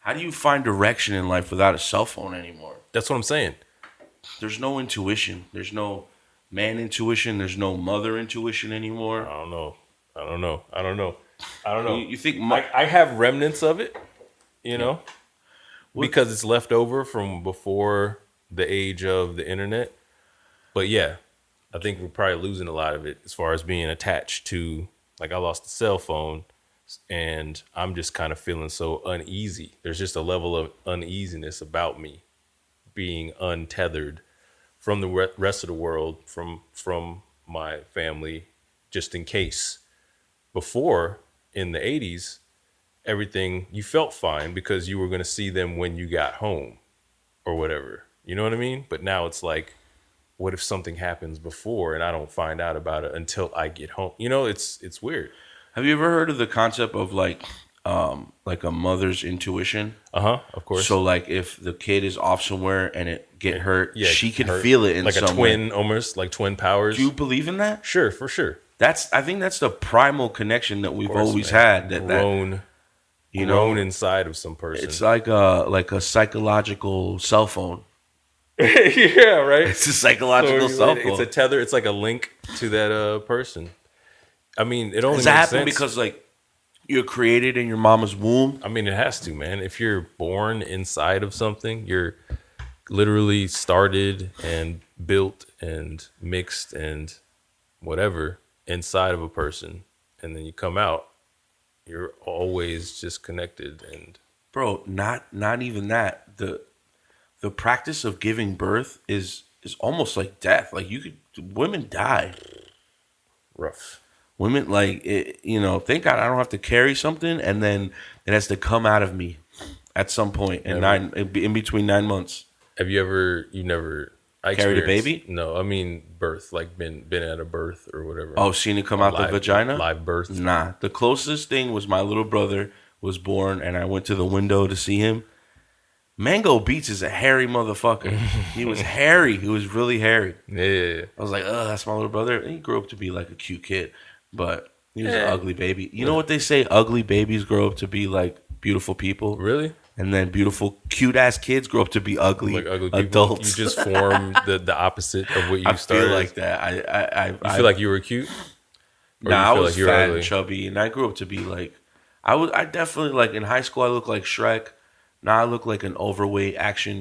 How do you find direction in life without a cell phone anymore? That's what I'm saying. There's no intuition. There's no man intuition. There's no mother intuition anymore. I don't know. You think I have remnants of it, you know, because it's left over from before the age of the internet. But yeah, I think we're probably losing a lot of it as far as being attached to, like, I lost the cell phone and I'm just kind of feeling so uneasy. There's just a level of uneasiness about me being untethered from the rest of the world, from my family, just in case. Before, in the 80s, everything, you felt fine because you were going to see them when you got home or whatever. You know what I mean? But now it's like, what if something happens before and I don't find out about it until I get home? You know, it's weird. Have you ever heard of the concept of like a mother's intuition? Of course. So like if the kid is off somewhere and it get hurt, Yeah, she can hurt. feel it in like some a twin, almost like twin powers. Do you believe in that? Sure, for sure. I think that's the primal connection that we've always man. had. That grown inside of some person. It's like a psychological cell phone. Yeah, right. It's a psychological cell phone. It's a tether. It's like a link to that person. I mean, it only Does makes that happen sense because like you're created in your mama's womb? I mean, it has to, man. If you're born inside of something, you're literally started and built and mixed and whatever inside of a person, and then you come out, you're always just connected. And bro, not even that. The practice of giving birth is almost like death. Like women die. rough. Women, like, thank God I don't have to carry something, and then it has to come out of me at some point in between 9 months. Have you never carried a baby? No, I mean birth, like been at a birth or whatever. Oh, seen it come out the vagina? Live birth? Nah. The closest thing was my little brother was born, and I went to the window to see him. Mango Beats is a hairy motherfucker. He was hairy. He was really hairy. Yeah. I was like, that's my little brother. And he grew up to be like a cute kid. But he was an ugly baby. You know what they say? Ugly babies grow up to be like beautiful people. Really? And then beautiful, cute ass kids grow up to be ugly, like ugly adults. You just form the opposite of what you started. I feel like that. I feel like you were cute? Nah, I was fat and chubby, and I grew up to be like, I definitely, like, in high school I looked like Shrek. Now I look like an overweight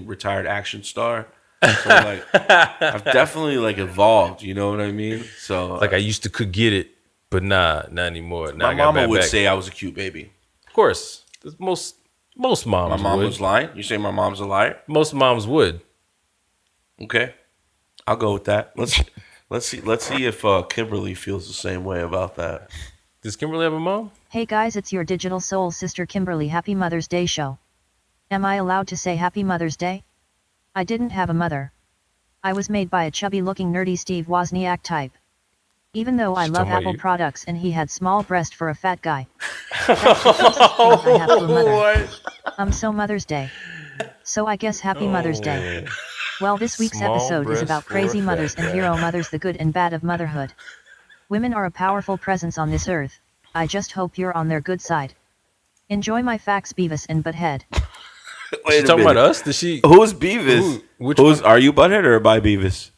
retired action star. So like, I've definitely like evolved. You know what I mean? So like I used to could get it, but not anymore. Now my mama would say I was a cute baby. Of course, most moms. My mom was lying. You say my mom's a liar? Most moms would. Okay, I'll go with that. Let's see if Kimberly feels the same way about that. Does Kimberly have a mom? Hey guys, it's your digital soul sister Kimberly. Happy Mother's Day show. Am I allowed to say Happy Mother's Day? I didn't have a mother. I was made by a chubby-looking nerdy Steve Wozniak type. Even though I love Apple products and he had small breast for a fat guy. That's the closest thing I have to a mother. So Mother's Day. So I guess Happy Mother's Day. Well, this week's episode is about crazy mothers and hero mothers, the good and bad of motherhood. Women are a powerful presence on this earth. I just hope you're on their good side. Enjoy my facts, Beavis and Butthead. Wait, she's talking about us? Does she? Who's Beavis? Are you Butthead or by Beavis?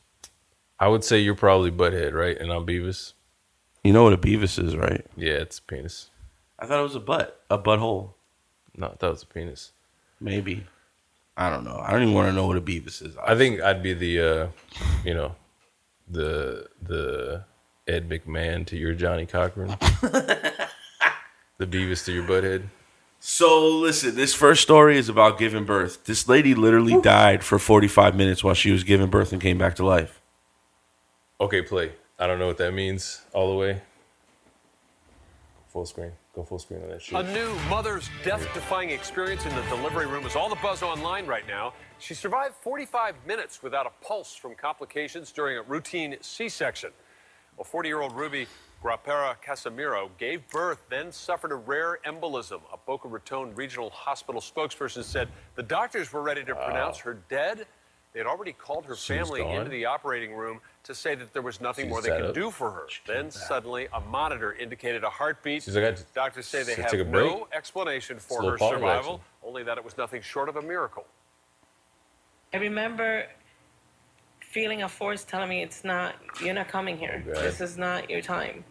I would say you're probably Butthead, right? And I'm Beavis. You know what a Beavis is, right? Yeah, it's a penis. I thought it was a butthole. No, I thought it was a penis. Maybe. I don't know. I don't even want to know what a Beavis is. I think I'd be the, the Ed McMahon to your Johnny Cochran. The Beavis to your Butthead. So listen, this first story is about giving birth. This lady literally died for 45 minutes while she was giving birth and came back to life. Okay, play. I don't know what that means all the way. Full screen. Go full screen on that shit. A new mother's death-defying experience in the delivery room is all the buzz online right now. She survived 45 minutes without a pulse from complications during a routine C-section. Well, 40-year-old Ruby Guapera Casemiro gave birth, then suffered a rare embolism. A Boca Raton Regional Hospital spokesperson said the doctors were ready to pronounce her dead, They had already called her family into the operating room to say that there was nothing more they could do for her. Then suddenly a monitor indicated a heartbeat. Doctors say they have no explanation for her survival, only that it was nothing short of a miracle. I remember feeling a force telling me you're not coming here. This is not your time.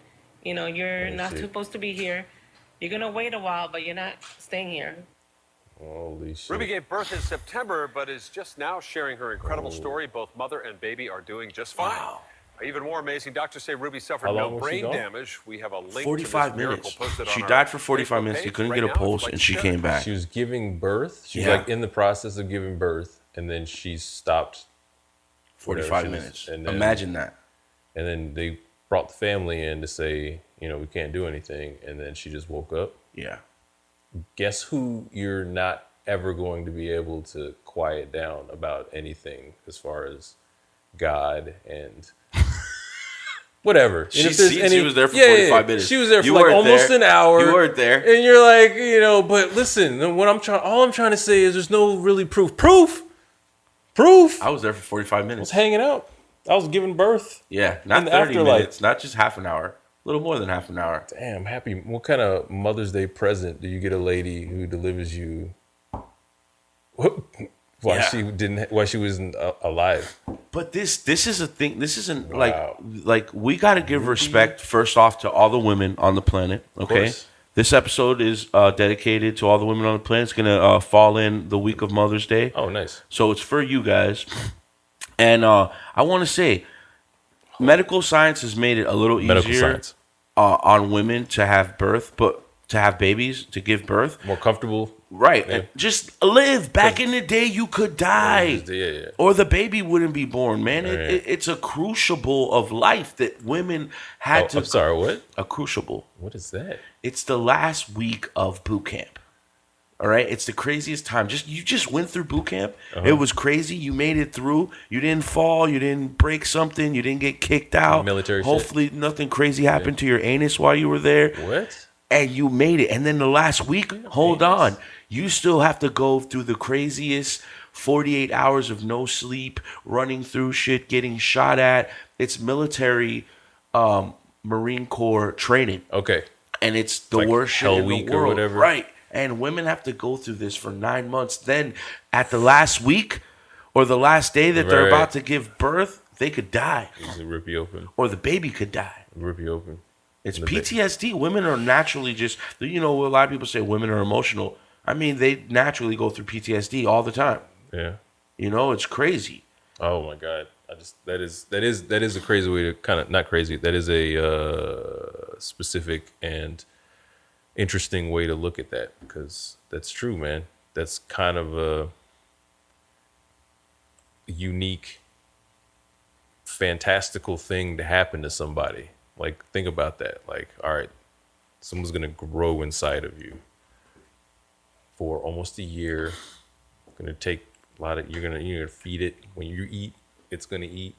You know, you're not supposed to be here. You're going to wait a while, but you're not staying here. Holy shit. Ruby gave birth in September, but is just now sharing her incredible story. Both mother and baby are doing just fine. Wow. Even more amazing, doctors say Ruby suffered no brain damage. We have a link 45 to this minutes. Posted she died for 45 minutes. He couldn't get a pulse, and she came back. She was giving birth. She was like in the process of giving birth, and then she stopped. 45 minutes. And then, imagine that. And then they brought the family in to say, you know, we can't do anything. And then she just woke up. Yeah. Guess who you're not ever going to be able to quiet down about anything as far as God and whatever. She was there for 45 minutes. She was there for like almost an hour. You weren't there. And you're like, you know, but listen, all I'm trying to say is there's no really proof. Proof. I was there for 45 minutes. I was hanging out. I was giving birth. Yeah, not 30 minutes, not just half an hour. A little more than half an hour. Damn, happy. What kind of Mother's Day present do you get a lady who delivers you? Why she wasn't alive? But this is a thing. This isn't like we got to give respect first off to all the women on the planet. Okay, this episode is dedicated to all the women on the planet. It's gonna fall in the week of Mother's Day. Oh, nice. So it's for you guys, and I want to say, medical science has made it a little easier on women to have birth, but to have babies, to give birth. More comfortable. Right. Yeah. Just live. Back in the day, you could die. Or the baby wouldn't be born, man. It's a crucible of life that women had to... I'm sorry, what? A crucible. What is that? It's the last week of boot camp. All right? It's the craziest time. You just went through boot camp. It was crazy. You made it through. You didn't fall. You didn't break something. You didn't get kicked out. Military Hopefully nothing crazy happened to your anus while you were there. What? And you made it. And then the last week, hold on. You still have to go through the craziest 48 hours of no sleep, running through shit, getting shot at. It's military Marine Corps training. Okay. And it's the worst shit in the world. Or whatever. Right. And women have to go through this for 9 months. Then at the last week or the last day that they're about to give birth, they could die. Rip you open. Or the baby could die. Rip you open. It's PTSD. Women are naturally just, you know, a lot of people say women are emotional. I mean, they naturally go through PTSD all the time. Yeah. You know, it's crazy. Oh my God. That is a crazy way to kind of, not crazy. That is a specific and interesting way to look at that, because that's true, man. That's kind of a unique, fantastical thing to happen to somebody. Like, think about that. Like, all right, someone's going to grow inside of you for almost a year. Going to take a lot of, you're going to feed it. When you eat, it's going to eat.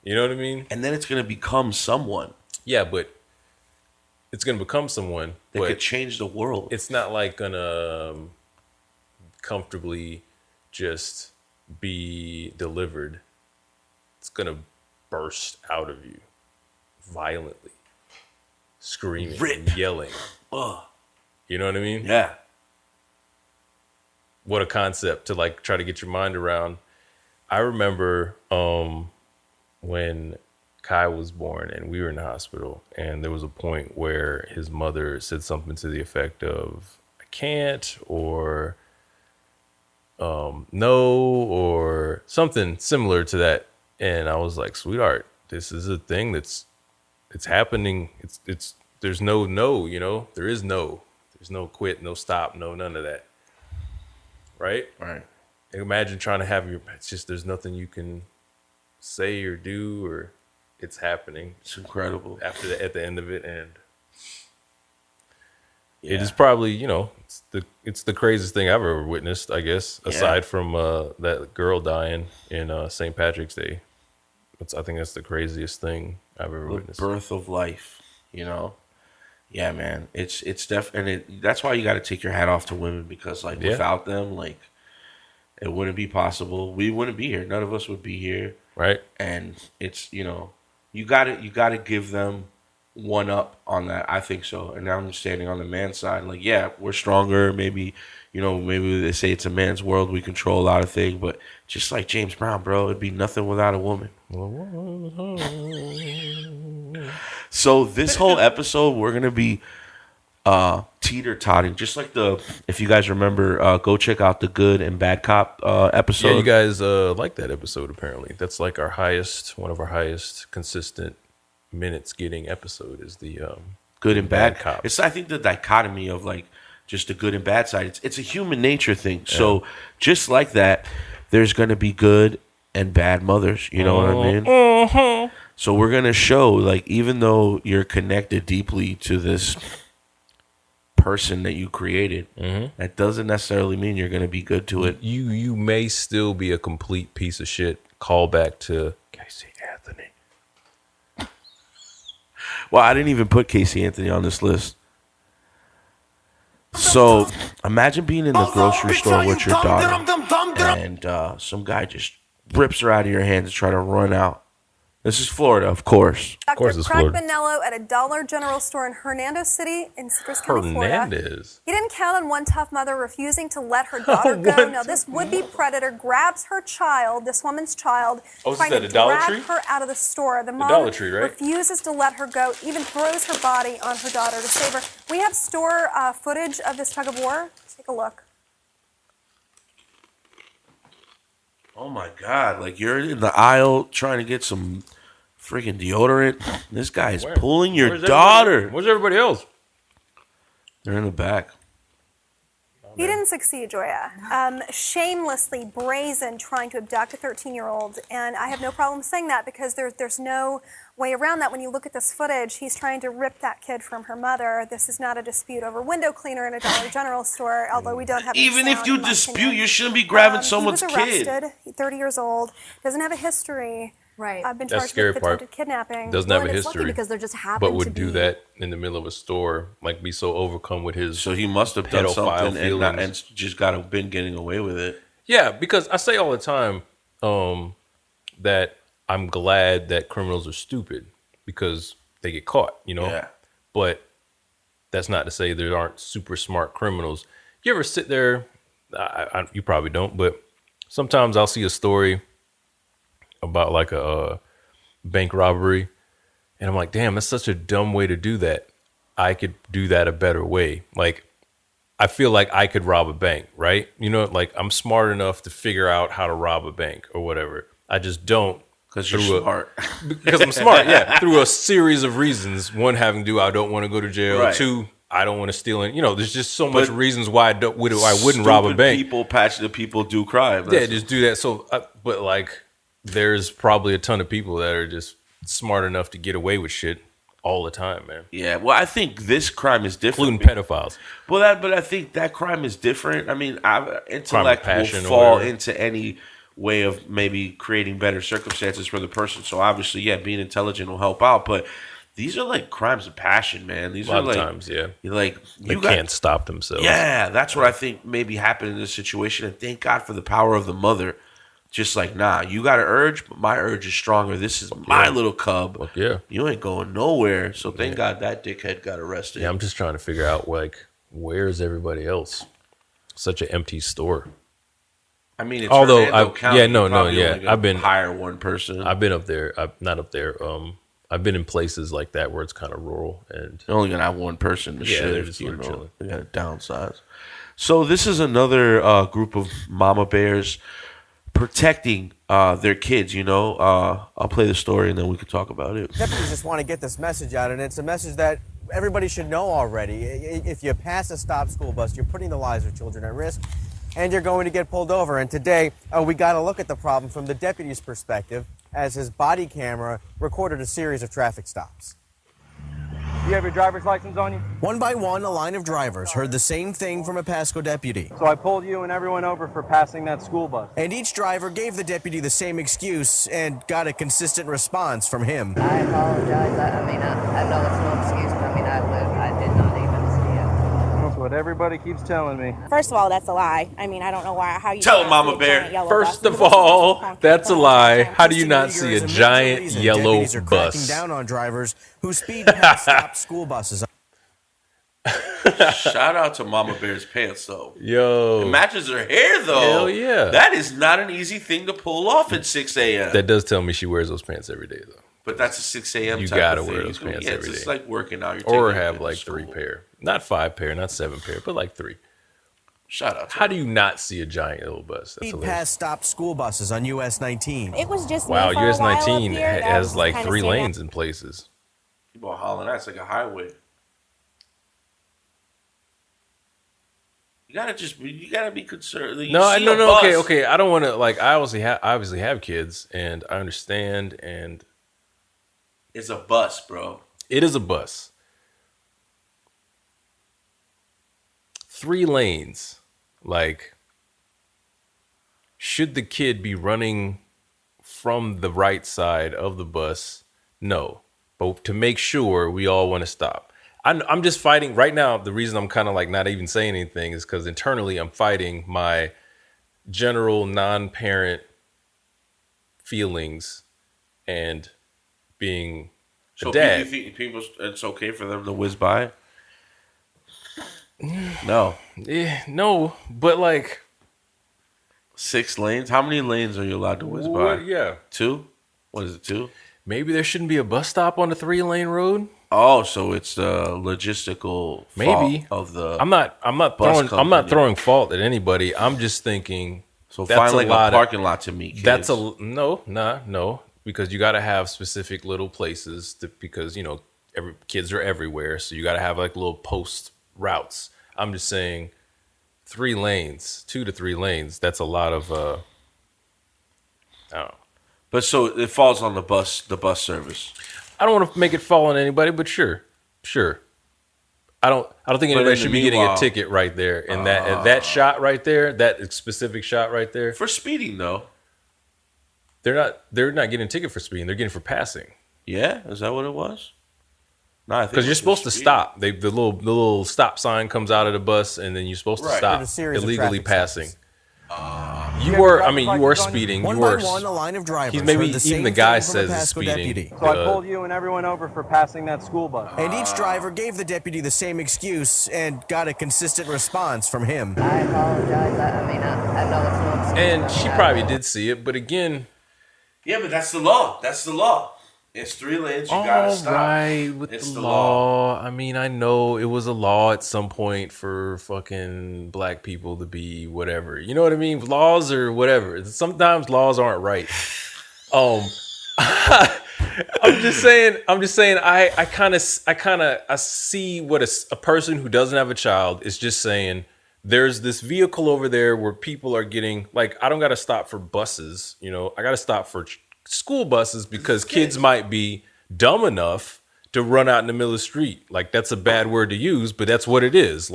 You know what I mean? And then it's going to become someone. Yeah, but it's going to become someone that could change the world. It's not like going to comfortably just be delivered. It's going to burst out of you violently, screaming, and yelling. You know what I mean? Yeah. What a concept to like try to get your mind around. I remember when Kai was born and we were in the hospital, and there was a point where his mother said something to the effect of, I can't, or no, or something similar to that. And I was like, sweetheart, this is a thing it's happening. It's there's no, you know, there's no quit, no stop, no none of that. Right? Right. Imagine trying to have it's just, there's nothing you can say or do, or it's happening. It's incredible. At the end of it. And it is probably, you know, it's the craziest thing I've ever witnessed, I guess, aside from that girl dying in St. Patrick's Day. I think that's the craziest thing I've ever witnessed. The birth of life, you know? Yeah, man. It's definitely, that's why you got to take your hat off to women, because like without them, like It wouldn't be possible. We wouldn't be here. None of us would be here. Right. And it's, you know, you gotta give them one up on that. I think so. And now I'm standing on the man's side. Like, yeah, we're stronger. Maybe, you know, maybe they say it's a man's world. We control a lot of things. But just like James Brown, bro, it'd be nothing without a woman. So this whole episode, we're gonna be teeter-totting, just like if you guys remember, go check out the Good and Bad Cop episode. Yeah, you guys like that episode. Apparently, that's like one of our highest consistent minutes getting episode is the Good and Bad Cop. It's, I think, the dichotomy of like just the good and bad side. It's a human nature thing. Yeah. So just like that, there's gonna be good and bad mothers. You know what I mean? So we're gonna show, like, even though you're connected deeply to this person that you created, that doesn't necessarily mean you're going to be good to it. You may still be a complete piece of shit. Call back to Casey Anthony. Well, I didn't even put Casey Anthony on this list. So imagine being in the grocery store with your daughter and some guy just rips her out of your hands and try to run out. This is Florida, of course. Of course it's Florida. Craig Bonello at a Dollar General store in Hernando City in Citrus County, Florida. He didn't count on one tough mother refusing to let her daughter go. Now, this would-be predator grabs her child, this woman's child, trying to drag her out of the store. The mom refuses to let her go, even throws her body on her daughter to save her. We have store footage of this tug of war. Let's take a look. Oh my God, like you're in the aisle trying to get some freaking deodorant. This guy is pulling your daughter. Where's everybody else? They're in the back. He didn't succeed, Joya. Shamelessly brazen trying to abduct a 13-year-old. And I have no problem saying that because there's no way around that. When you look at this footage, he's trying to rip that kid from her mother. This is not a dispute over window cleaner in a Dollar General store, although we don't have even if you dispute, you shouldn't be grabbing someone's kid. He was arrested. He's 30 years old. Doesn't have a history. Right. I've been charged with attempted kidnapping. Doesn't have a history because there just happened but would do that in the middle of a store, like be so overcome with his. So he must have done something and just been getting away with it. Yeah, because I say all the time that I'm glad that criminals are stupid because they get caught, you know. Yeah. But that's not to say there aren't super smart criminals. You ever sit there? You probably don't, but sometimes I'll see a story about like a bank robbery and I'm like, damn, that's such a dumb way to do that. I could do that a better way. Like, I feel like I could rob a bank, right? You know, like I'm smart enough to figure out how to rob a bank or whatever. I just don't. Because you're smart. Because I'm smart, yeah. Through a series of reasons. One having to do, I don't want to go to jail. Right. Two, I don't want to steal it. You know, there's just so much reasons why I wouldn't rob a bank. Passionate people do crime. Yeah, just do that. So, but like, there's probably a ton of people that are just smart enough to get away with shit all the time, man. Yeah, well, I think this crime is different. Including pedophiles. Well, but I think that crime is different. I mean, intellect will fall into any way of maybe creating better circumstances for the person. So obviously, yeah, being intelligent will help out. But these are like crimes of passion, man. These are like times, yeah. Like they can't stop themselves. Yeah, that's what I think maybe happened in this situation. And thank God for the power of the mother. Just like, nah, you got an urge, but my urge is stronger. This is my little cub. Fuck yeah. You ain't going nowhere. So thank God that dickhead got arrested. Yeah, I'm just trying to figure out, like, where's everybody else? Such an empty store. I mean, it's Hernando County. Yeah, I've been hire one person. I've been up there. Not up there. I've been in places like that where it's kind of rural, and you're only gonna have one person to they're shift. just chilling. They gotta downsize. So this is another group of mama bears protecting their kids, you know. I'll play the story and then we can talk about it. Deputies just want to get this message out, and it's a message that everybody should know already. If you pass a stop school bus, you're putting the lives of children at risk, and you're going to get pulled over. And today, we got to look at the problem from the deputy's perspective, as his body camera recorded a series of traffic stops. You have your driver's license on you? One by one, a line of drivers heard the same thing from a Pasco deputy. So I pulled you and everyone over for passing that school bus. And each driver gave the deputy the same excuse and got a consistent response from him. I apologize. I know it's no excuse, but I did not even see it. what everybody keeps telling me. First of all, that's a lie. I mean, I don't know how you tell Mama Bear. First of all, that's a lie. How do you not see a giant yellow Deputies are bus? cracking down on drivers who speed past stop school buses. Shout out to Mama Bear's pants, though. Yo. It matches her hair, though. Hell yeah. That is not an easy thing to pull off at 6 a.m. That does tell me she wears those pants every day, though. But that's a 6 a.m. You type gotta of wear thing. those pants every day. It's like working out. Or have like 3 pair. Not 5 pair, not 7 pair, but like 3. Shout out to How do you not see a giant yellow bus? That's Speed past stop school buses on US 19. It was just wow, me for US a while 19 up here, that has was like kinda 3 seeing that. lanes in places. People are hollering. That's like a highway. You gotta be concerned. No. Okay. I don't want to I obviously have kids, and I understand. And it's a bus, bro. It is a bus. 3 lanes. Should the kid be running from the right side of the bus? No, but to make sure, we all want to stop. I'm just fighting right now. The reason I'm kind of not even saying anything is because internally I'm fighting my general non-parent feelings and being a dad. You think people, it's okay for them to whiz by? No. Yeah, no, but 6 lanes? How many lanes are you allowed to whiz by? Yeah. 2? What is it, 2? Maybe there shouldn't be a bus stop on the 3-lane road. Oh, so it's the logistical fault of the. I'm not throwing fault at anybody. I'm just thinking. So find a parking lot to meet kids. That's no, because you got to have specific little places because kids are everywhere, so you got to have little post routes. I'm just saying, 3 lanes, 2 to 3 lanes. That's a lot of. I don't know. But so it falls on the bus service. I don't want to make it fall on anybody, but sure. I don't think anybody should be getting a ticket right there in that shot right there, that specific shot right there. For speeding though. They're not getting a ticket for speeding, they're getting for passing. Yeah? Is that what it was? No, I think because you're supposed to stop. The little stop sign comes out of the bus, and then you're supposed to stop illegally passing. You were speeding. One by one, a line of drivers. Maybe even the guy says he's speeding. Deputy. So I pulled you and everyone over for passing that school bus. And each driver gave the deputy the same excuse and got a consistent response from him. I apologize. I know it's no excuse. And she probably did see it, but again. Yeah, but that's the law. It's 3 lanes. You gotta stop. All right, with the law. I mean, I know it was a law at some point for fucking black people to be whatever. You know what I mean? Laws or whatever. Sometimes laws aren't right. I'm just saying. I kind of see what a person who doesn't have a child is just saying. There's this vehicle over there where people are getting I don't got to stop for buses. I got to stop for school buses because kids might be dumb enough to run out in the middle of the street. That's a bad word to use, but that's what it is.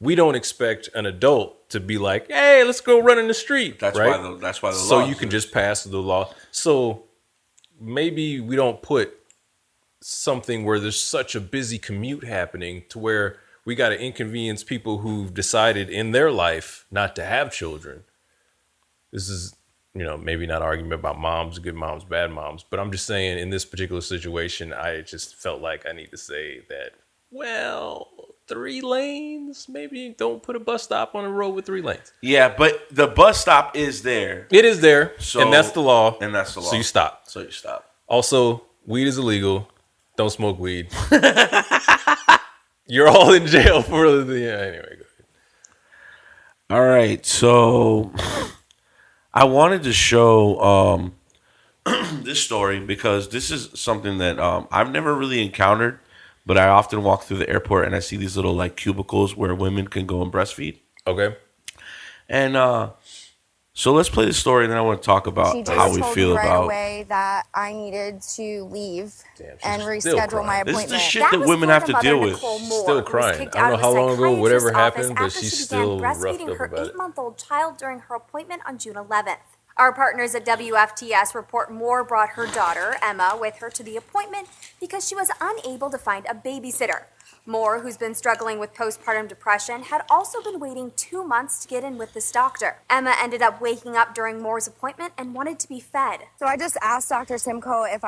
We don't expect an adult to be like, hey, let's go run in the street. That's right? why the law. So you can just pass the law. So maybe we don't put something where there's such a busy commute happening to where we got to inconvenience people who've decided in their life not to have children. This is, maybe not argument about moms, good moms, bad moms, but I'm just saying in this particular situation, I just felt like I need to say that, 3 lanes, maybe don't put a bus stop on a road with 3 lanes. Yeah, but the bus stop is there. It is there, and that's the law. So you stop. Also, weed is illegal. Don't smoke weed. You're all in jail for anyway. Go ahead. All right, so I wanted to show this story because this is something that I've never really encountered, but I often walk through the airport and I see these little cubicles where women can go and breastfeed. Okay. And so let's play the story, and then I want to talk about how we feel right about. Away that I needed to leave and reschedule my appointment. This is the shit that women have to deal with. Still crying. I don't know how long ago, whatever happened, but she's still roughed up about it. Her 8-month-old child during her appointment on June 11th. Our partners at WFTS report Moore brought her daughter, Emma, with her to the appointment because she was unable to find a babysitter. Moore, who's been struggling with postpartum depression, had also been waiting 2 months to get in with this doctor. Emma ended up waking up during Moore's appointment and wanted to be fed. So I just asked Dr. Simcoe if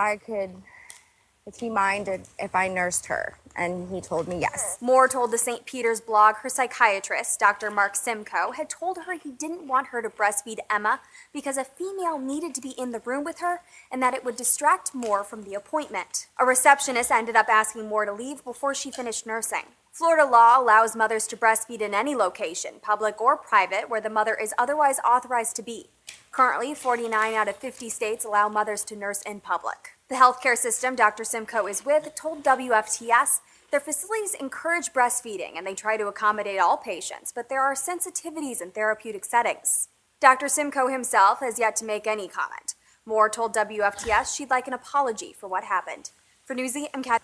he minded if I nursed her, and he told me yes. Moore told the St. Peter's blog her psychiatrist, Dr. Mark Simcoe, had told her he didn't want her to breastfeed Emma because a female needed to be in the room with her and that it would distract Moore from the appointment. A receptionist ended up asking Moore to leave before she finished nursing. Florida law allows mothers to breastfeed in any location, public or private, where the mother is otherwise authorized to be. Currently, 49 out of 50 states allow mothers to nurse in public. The healthcare system Dr. Simcoe is with told WFTS their facilities encourage breastfeeding and they try to accommodate all patients, but there are sensitivities in therapeutic settings. Dr. Simcoe himself has yet to make any comment. Moore told WFTS she'd like an apology for what happened. For Newsy, I'm Kat.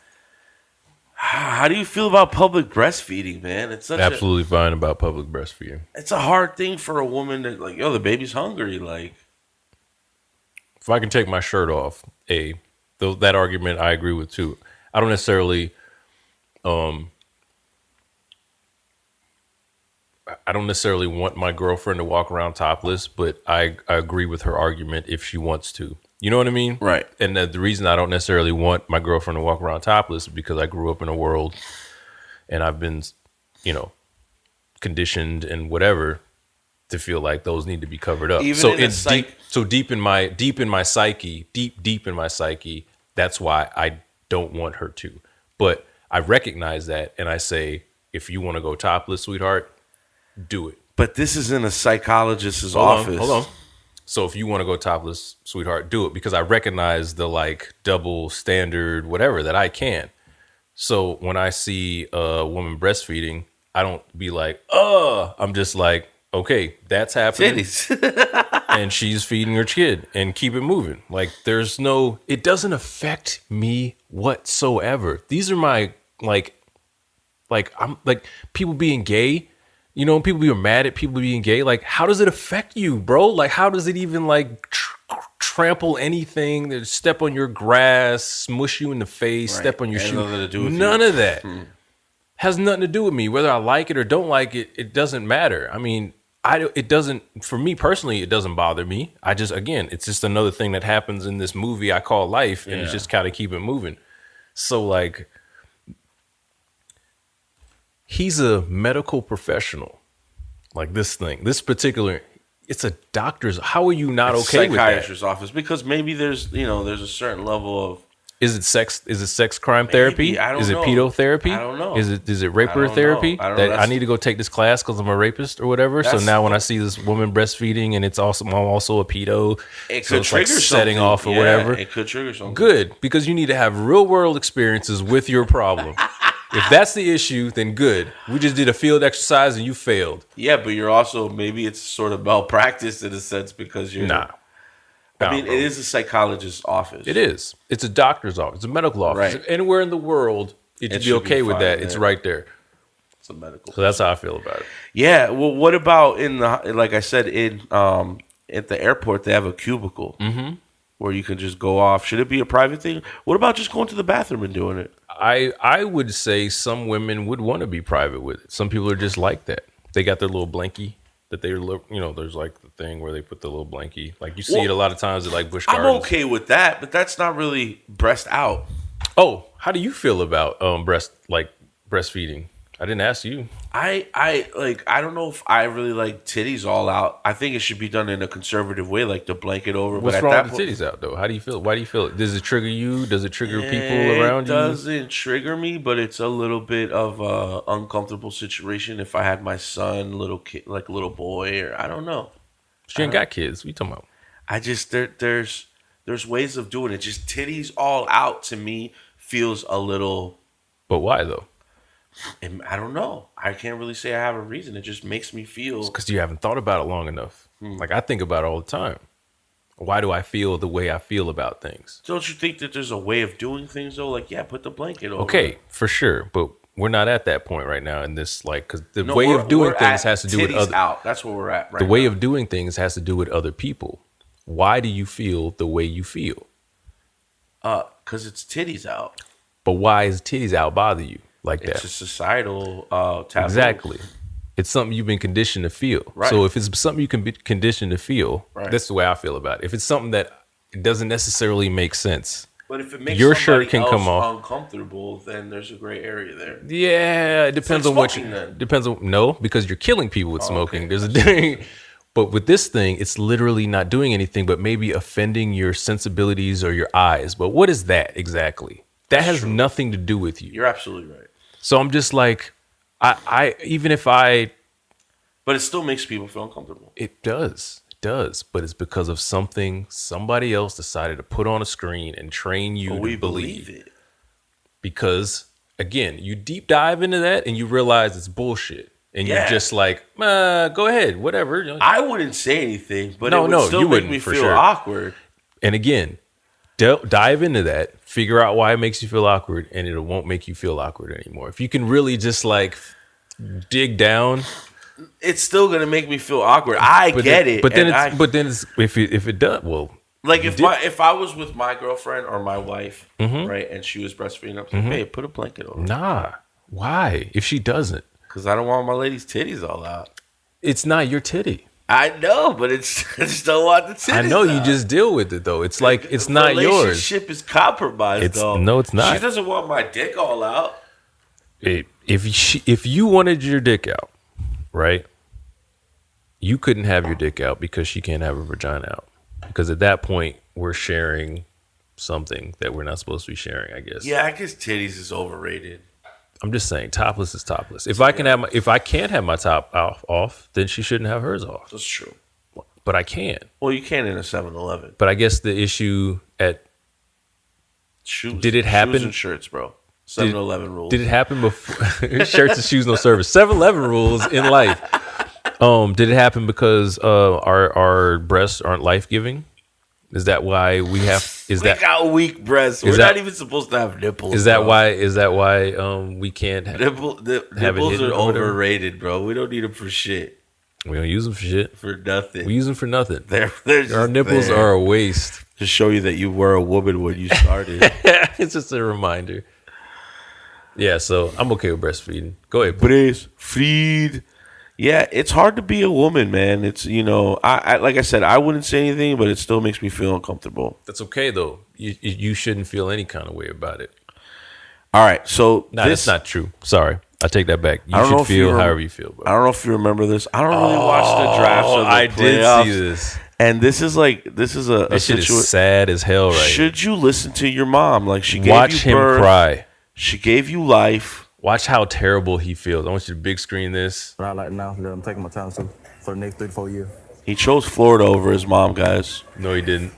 How do you feel about public breastfeeding, man? It's such absolutely fine about public breastfeeding. It's a hard thing for a woman to like, yo, the baby's hungry. Like, if I can take my shirt off, that argument I agree with too. I don't necessarily, want my girlfriend to walk around topless, but I agree with her argument if she wants to. You know what I mean? Right. And the reason I don't necessarily want my girlfriend to walk around topless is because I grew up in a world and I've been, conditioned and whatever to feel like those need to be covered up. Deep in my psyche, that's why I don't want her to. But I recognize that and I say, if you want to go topless, sweetheart, do it. But this is in a psychologist's office. Hold on. So if you want to go topless, sweetheart, do it, because I recognize the like double standard, whatever, that I can. So when I see a woman breastfeeding, I don't be like, I'm just like, okay, that's happening. And she's feeding her kid and keep it moving. Like it doesn't affect me whatsoever. These are my I'm like people being gay. People being mad at people being gay. Like, how does it affect you, bro? Like, how does it even like trample anything? Step on your grass, smush you in the face, step on your shoe. None of that has nothing to do with me. Whether I like it or don't like it, it doesn't matter. I mean, it doesn't, for me personally, it doesn't bother me. It's just another thing that happens in this movie I call life, and it's just kind of keep it moving. So like, he's a medical professional. Like this particular, it's a doctor's. How are you not okay with that? Psychiatrist's office, because maybe there's a certain level of. Is it sex crime therapy? I don't know. Is it pedo therapy? I don't know. Is it raper therapy? I need to go take this class because I'm a rapist or whatever. So now when I see this woman breastfeeding and I'm also a pedo, it could trigger something. Setting off or whatever. It could trigger something. Good, because you need to have real world experiences with your problem. If that's the issue, then good. We just did a field exercise and you failed. Yeah, but you're also, maybe it's sort of malpractice in a sense because you're... it is a psychologist's office. It is. It's a doctor's office. It's a medical office. Right. Anywhere in the world, it should be okay with that. It's right there. It's a medical. So that's how I feel about it. Yeah. Well, what about like I said, at the airport, they have a cubicle where you can just go off. Should it be a private thing? What about just going to the bathroom and doing it? I would say some women would want to be private with it. Some people are just like that. They got their little blankie that there's like the thing where they put the little blankie. Like you see it a lot of times at like Busch Gardens. I'm okay with that, but that's not really breast out. Oh, how do you feel about breastfeeding? I didn't ask you. I don't know if I really like titties all out. I think it should be done in a conservative way, like to blanket over. What's wrong with the titties out though? How do you feel? Why do you feel it? Does it trigger you? Does it trigger people around you? It doesn't trigger me, but it's a little bit of a uncomfortable situation if I had my son, little kid, like a little boy, or I don't know. She ain't got kids. What you talking about? I just there's ways of doing it. Just titties all out to me feels a little. But why though? I don't know. I can't really say I have a reason. It just makes me feel. It's because you haven't thought about it long enough. Like I think about it all the time. Why do I feel the way I feel about things? Don't you think that there's a way of doing things though? Like, yeah, put the blanket over. Okay, for sure. But we're not at that point right now in this, because the way of doing things has to do with other. Out. That's where we're at right now. The way of doing things has to do with other people. Why do you feel the way you feel? Because it's titties out. But why is titties out bother you? like that. It's a societal taboo. Exactly. It's something you've been conditioned to feel. Right. So if it's something you can be conditioned to feel, right. That's the way I feel about it. If it's something that doesn't necessarily make sense, but if it makes your shirt can come off uncomfortable, then there's a gray area there. Yeah, it depends on what you. Depends on no, because you're killing people with smoking. Okay. There's a thing. But with this thing, it's literally not doing anything but maybe offending your sensibilities or your eyes. But what is that exactly? That has nothing to do with you. You're absolutely right. So I'm just like, I even if I. But it still makes people feel uncomfortable. It does. It does. But it's because of something somebody else decided to put on a screen and train you to believe it. Because, again, you deep dive into that and you realize it's bullshit. And you're just like, go ahead, whatever. I wouldn't say anything, but it would still make me feel awkward. And again, dive into that, figure out why it makes you feel awkward, and it won't make you feel awkward anymore. If you can really just like dig down, it's still gonna make me feel awkward. I get it, but then if it does, well, like if I was with my girlfriend or my wife, right, and she was breastfeeding, I'm like, hey, put a blanket over. Nah, why? If she doesn't, because I don't want my lady's titties all out. It's not your titty. I know, but I just don't want the titties. I know out. You just deal with it though. It's like it's not yours. The relationship is compromised though. No, it's not. She doesn't want my dick all out. If you wanted your dick out, right? You couldn't have your dick out because she can't have her vagina out. Because at that point, we're sharing something that we're not supposed to be sharing, I guess. Yeah, I guess titties is overrated. I'm just saying, topless is topless. If I can't have my top off, then she shouldn't have hers off. That's true. But I can. Well, you can in a 7-Eleven. But I guess the issue at shoes. Did it happen? Shoes and shirts, bro. 7-Eleven rules. Did it happen before? Shirts and shoes, no service. 7-Eleven rules in life. Did it happen because our breasts aren't life giving? Is that why we have? We got weak breasts. We're not even supposed to have nipples. Is that why? We can't have nipples are overrated, bro. We don't need them for shit. We don't use them for shit. For nothing. We use them for nothing. Our nipples are a waste. To show you that you were a woman when you started. It's just a reminder. Yeah, so I'm okay with breastfeeding. Go ahead. Breastfeed. Yeah, it's hard to be a woman, man. It's, I like I said, I wouldn't say anything, but it still makes me feel uncomfortable. That's okay, though. You shouldn't feel any kind of way about it. All right, so that's not true. Sorry, I take that back. You should feel however you feel, bro. I don't know if you remember this. I don't really watch the drafts of the playoffs. Did see this. And this is a this shit is sad as hell, right? Should you listen to your mom? Like she gave watch you birth, him cry. She gave you life. Watch how terrible he feels. I want you to big screen this. But I like now that I'm taking my time for the next 3-4 years. He chose Florida over his mom, guys. No, he didn't.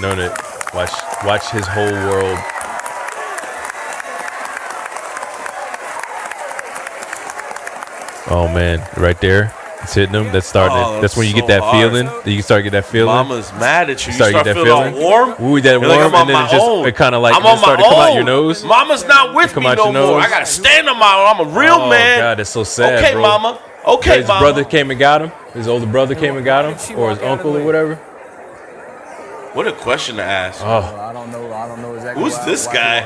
No, Nick. Watch his whole world. Oh man, right there. It's hitting him. That's starting. That's when you get that feeling. You start to get that feeling. Mama's mad at you. You start get that feeling warm. Ooh, that warm, like, and then it kind of like started to come out your nose. Mama's not with me no more. I gotta stand on my own. I'm a real man. Oh God, that's so sad. Okay, bro. mama. Okay, his brother came and got him. His older brother came and got him, or his uncle or whatever. What a question to ask. Oh. I don't know exactly. Who's this guy?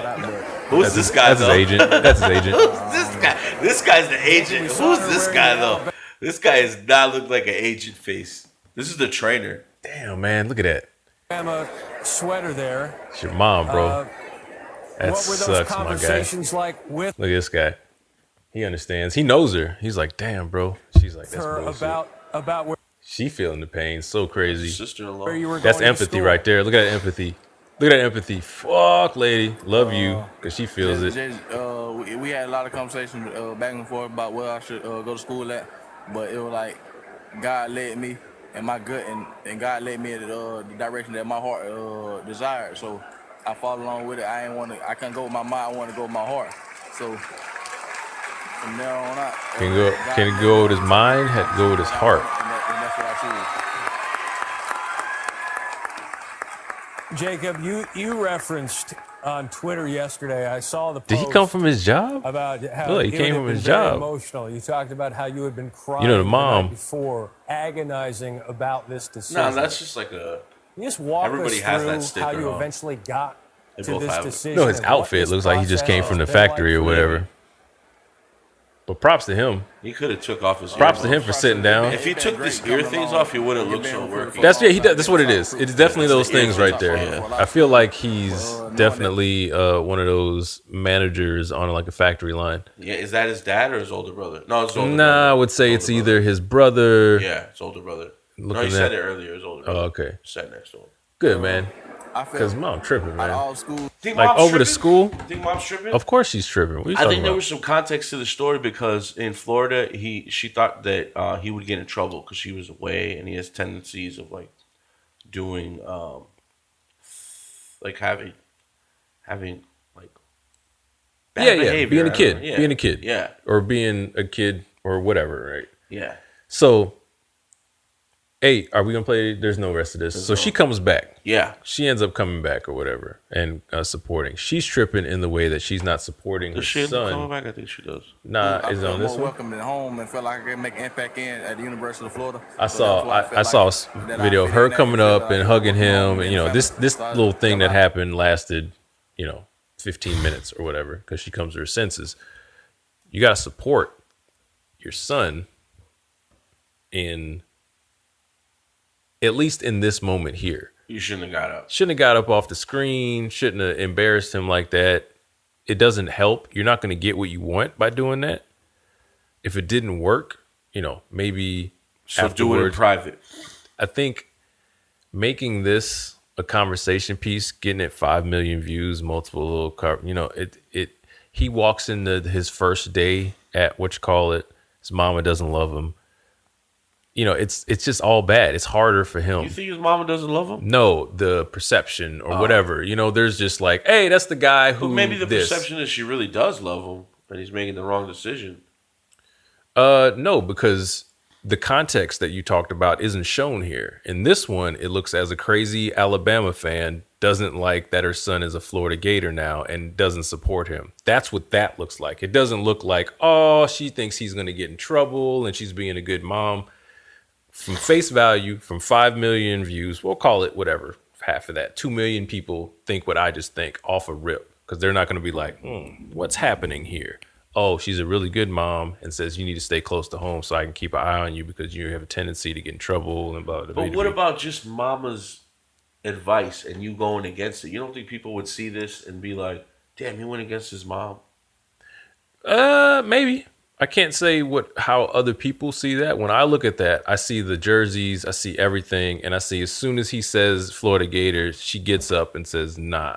Who's this guy? That's his agent. That's his agent. Who's this guy? This guy's the agent. Who's this guy though? This guy does not look like an agent face. This is the trainer. Damn, man, look at that. A sweater there. It's your mom, bro. That what were those sucks, conversations my guy. like with? Look at this guy. He understands. He knows her. He's like, damn, bro. She's like, that's bullshit. About where she feeling the pain. So crazy. Sister-in-law. That's empathy right there. Look at that empathy. Look at that empathy. Fuck, lady. Love you. Because she feels it. We had a lot of conversations back and forth about where I should go to school at. But it was like God led me in my gut, and God led me in the direction that my heart desired. So I followed along with it. I couldn't go with my mind. I wanted to go with my heart. So from there on out, can it go with his mind? Had to go with his heart. And that's what I choose. Jacob, you referenced on Twitter yesterday. I saw the post. Did he come from his job? About how he came from his very job. Emotional. You talked about how you had been crying. The mom the night before, agonizing about this decision. No, that's just like a. You just walk everybody us has through that sticker how you on. eventually got to this decision. No, his outfit looks like he just came from the factory or whatever. But props to him. He could have took off his. Props to him for sitting down. If he took his ear things off, he wouldn't look so worky. That's what it is. It's definitely those things right there. Yeah. I feel like he's definitely one of those managers on like a factory line. Yeah, is that his dad or his older brother? No, it's his older brother. I would say it's either his brother. Yeah, it's older brother. No, he said it earlier. His older brother. Oh, okay. Sat next to him. Good, man. Because mom tripping, man. Like over the school? Think mom's tripping? Of course she's tripping. What are you I think there about? was some context to the story because in Florida, she thought that he would get in trouble because she was away and he has tendencies of like doing like having like bad behavior. Being a kid, yeah. being a kid, yeah, or being a kid or whatever, right? Yeah. So. Hey, are we gonna play? There's no rest of this. So she comes back. Yeah. She ends up coming back or whatever and supporting. She's tripping in the way that she's not supporting her she son. Coming back? I think she does. Nah, is it on this one? Welcome at home and felt like I could make an impact at the University of Florida. I saw a video of her coming up and hugging him, and this little thing that happened lasted 15 minutes or whatever because she comes to her senses. You gotta support your son in. At least in this moment here. You shouldn't have got up. Shouldn't have got up off the screen. Shouldn't have embarrassed him like that. It doesn't help. You're not going to get what you want by doing that. If it didn't work, maybe so do it in private. I think making this a conversation piece, getting it 5 million views, multiple little he walks into his first day at his mama doesn't love him. It's just all bad. It's harder for him. You think his mama doesn't love him? No, the perception or whatever. There's just like, hey, that's the guy who. But maybe the perception is she really does love him, and he's making the wrong decision. No, because the context that you talked about isn't shown here. In this one, it looks as a crazy Alabama fan doesn't like that her son is a Florida Gator now and doesn't support him. That's what that looks like. It doesn't look like, oh, she thinks he's going to get in trouble and she's being a good mom. From face value, from 5 million views, we'll call it whatever, half of that. 2 million people think what I just think off a rip because they're not going to be like, what's happening here? Oh, she's a really good mom and says you need to stay close to home so I can keep an eye on you because you have a tendency to get in trouble and blah, blah, blah. But what about just mama's advice and you going against it? You don't think people would see this and be like, damn, he went against his mom? Maybe. I can't say how other people see that. When I look at that, I see the jerseys, I see everything, and I see as soon as he says Florida Gators, she gets up and says, nah,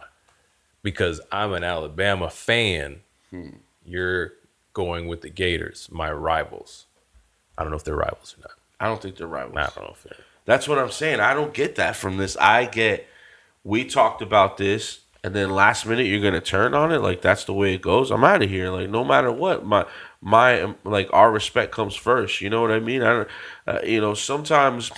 because I'm an Alabama fan. You're going with the Gators, my rivals. I don't know if they're rivals or not. I don't think they're rivals. I don't know if they're. That's what I'm saying. I don't get that from this. We talked about this, and then last minute you're going to turn on it? Like, that's the way it goes? I'm out of here. Like, no matter what, my our respect comes first. You know what I mean? Sometimes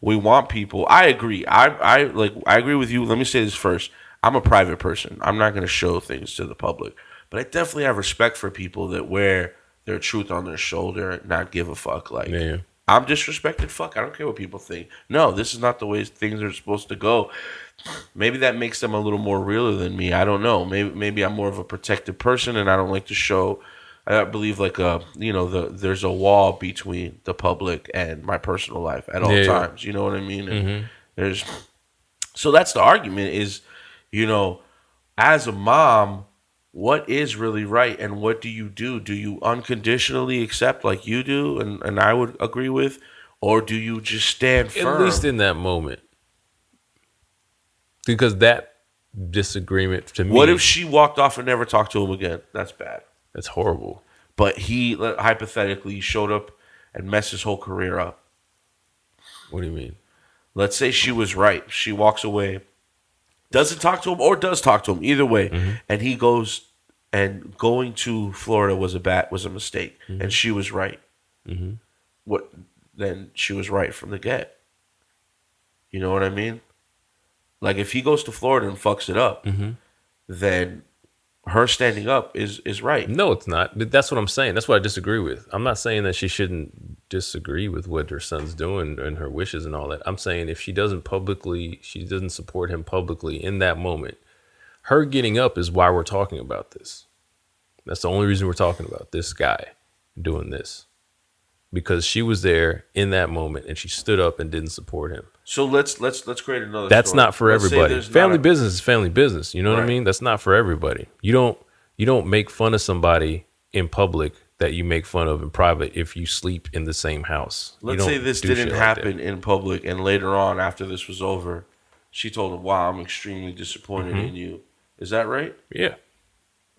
we want people. I agree. I agree with you. Let me say this first. I'm a private person. I'm not going to show things to the public, but I definitely have respect for people that wear their truth on their shoulder and not give a fuck. Like, yeah. I'm disrespected. Fuck, I don't care what people think. No, this is not the way things are supposed to go. Maybe that makes them a little more realer than me. I don't know. Maybe I'm more of a protective person and I don't like to show. I believe there's a wall between the public and my personal life at all times. You know what I mean? And so that's the argument is, as a mom, what is really right and what do you do? Do you unconditionally accept like you do and I would agree with, or do you just stand firm? At least in that moment. Because that disagreement to me. What if she walked off and never talked to him again? That's bad. That's horrible. But he hypothetically showed up and messed his whole career up. What do you mean? Let's say she was right. She walks away, doesn't talk to him or does talk to him. Either way. And he goes, and going to Florida was a mistake. And she was right. Then she was right from the get. You know what I mean? Like, if he goes to Florida and fucks it up, then her standing up is right. No, it's not. But that's what I'm saying. That's what I disagree with. I'm not saying that she shouldn't disagree with what her son's doing and her wishes and all that. I'm saying if she doesn't support him publicly in that moment, Her getting up is why we're talking about this. That's the only reason we're talking about this guy doing this. Because she was there in that moment and she stood up and didn't support him. So let's create another That's story. not for everybody. Family business is family business. You know what I Right. mean? That's not for everybody. You don't make fun of somebody in public that you make fun of in private if you sleep in the same house. Let's say this didn't happen in public, and later on, after this was over, she told him, "Wow, I'm extremely disappointed in you." Is that right? Yeah,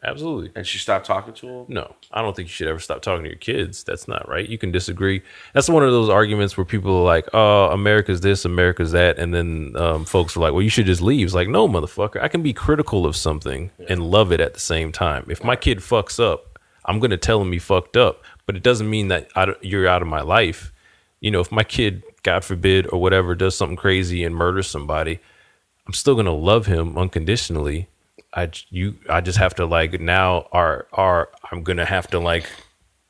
absolutely. And she stopped talking to him? No, I don't think you should ever stop talking to your kids. That's not right. You can disagree. That's one of those arguments where people are like, "Oh, America's this, America's that," and then folks are like, "Well, you should just leave." It's like, no, motherfucker. I can be critical of something and love it at the same time. If my kid fucks up, I'm going to tell him he fucked up, but it doesn't mean that you're out of my life. You know, if my kid, God forbid, or whatever, does something crazy and murders somebody, I'm still going to love him unconditionally. I just have to like now I'm going to have to like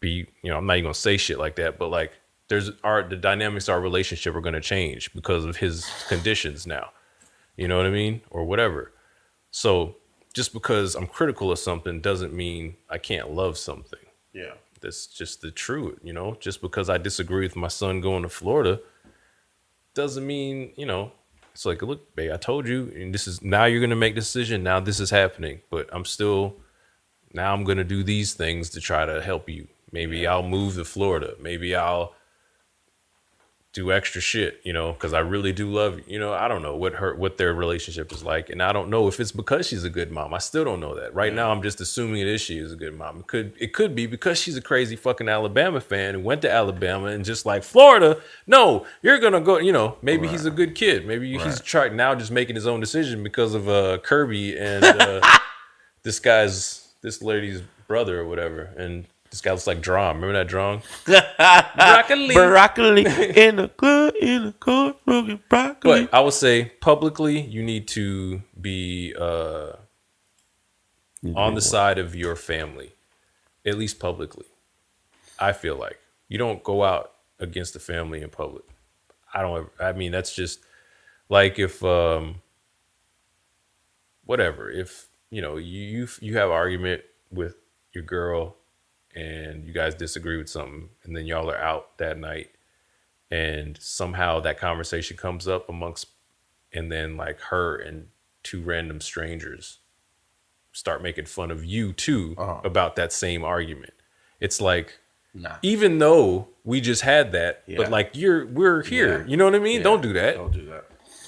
be, you know, I'm not even going to say shit like that, but like the dynamics of our relationship are going to change because of his conditions now. You know what I mean? Or whatever. So just because I'm critical of something doesn't mean I can't love something. Yeah. That's just the truth, you know? Just because I disagree with my son going to Florida doesn't mean, you know, it's like, look, babe, I told you, and this is, now you're going to make the decision. Now this is happening, but I'm going to do these things to try to help you. Maybe I'll move to Florida. Maybe I'll do extra shit, you know, because I really do love you. You know, I don't know what their relationship is like, and I don't know if it's because she's a good mom. I still don't know that. Right now, I'm just assuming it is she is a good mom. It could be because she's a crazy fucking Alabama fan and went to Alabama and just like, Florida, no, you're gonna go. You know, maybe he's a good kid. Maybe he's trying now just making his own decision because of Kirby and this lady's brother or whatever. And this guy looks like Drum. Remember that Drum? broccoli in the court, broken broccoli. But I would say publicly, you need to be on the side of your family, at least publicly. I feel like you don't go out against the family in public. I mean, that's just like if whatever. If you know you have an argument with your girl, and you guys disagree with something, and then y'all are out that night, and somehow that conversation comes up and then like her and two random strangers start making fun of you too about that same argument. It's like, even though we just had that, but like we're here. You know what I mean? Don't do that. Don't do that.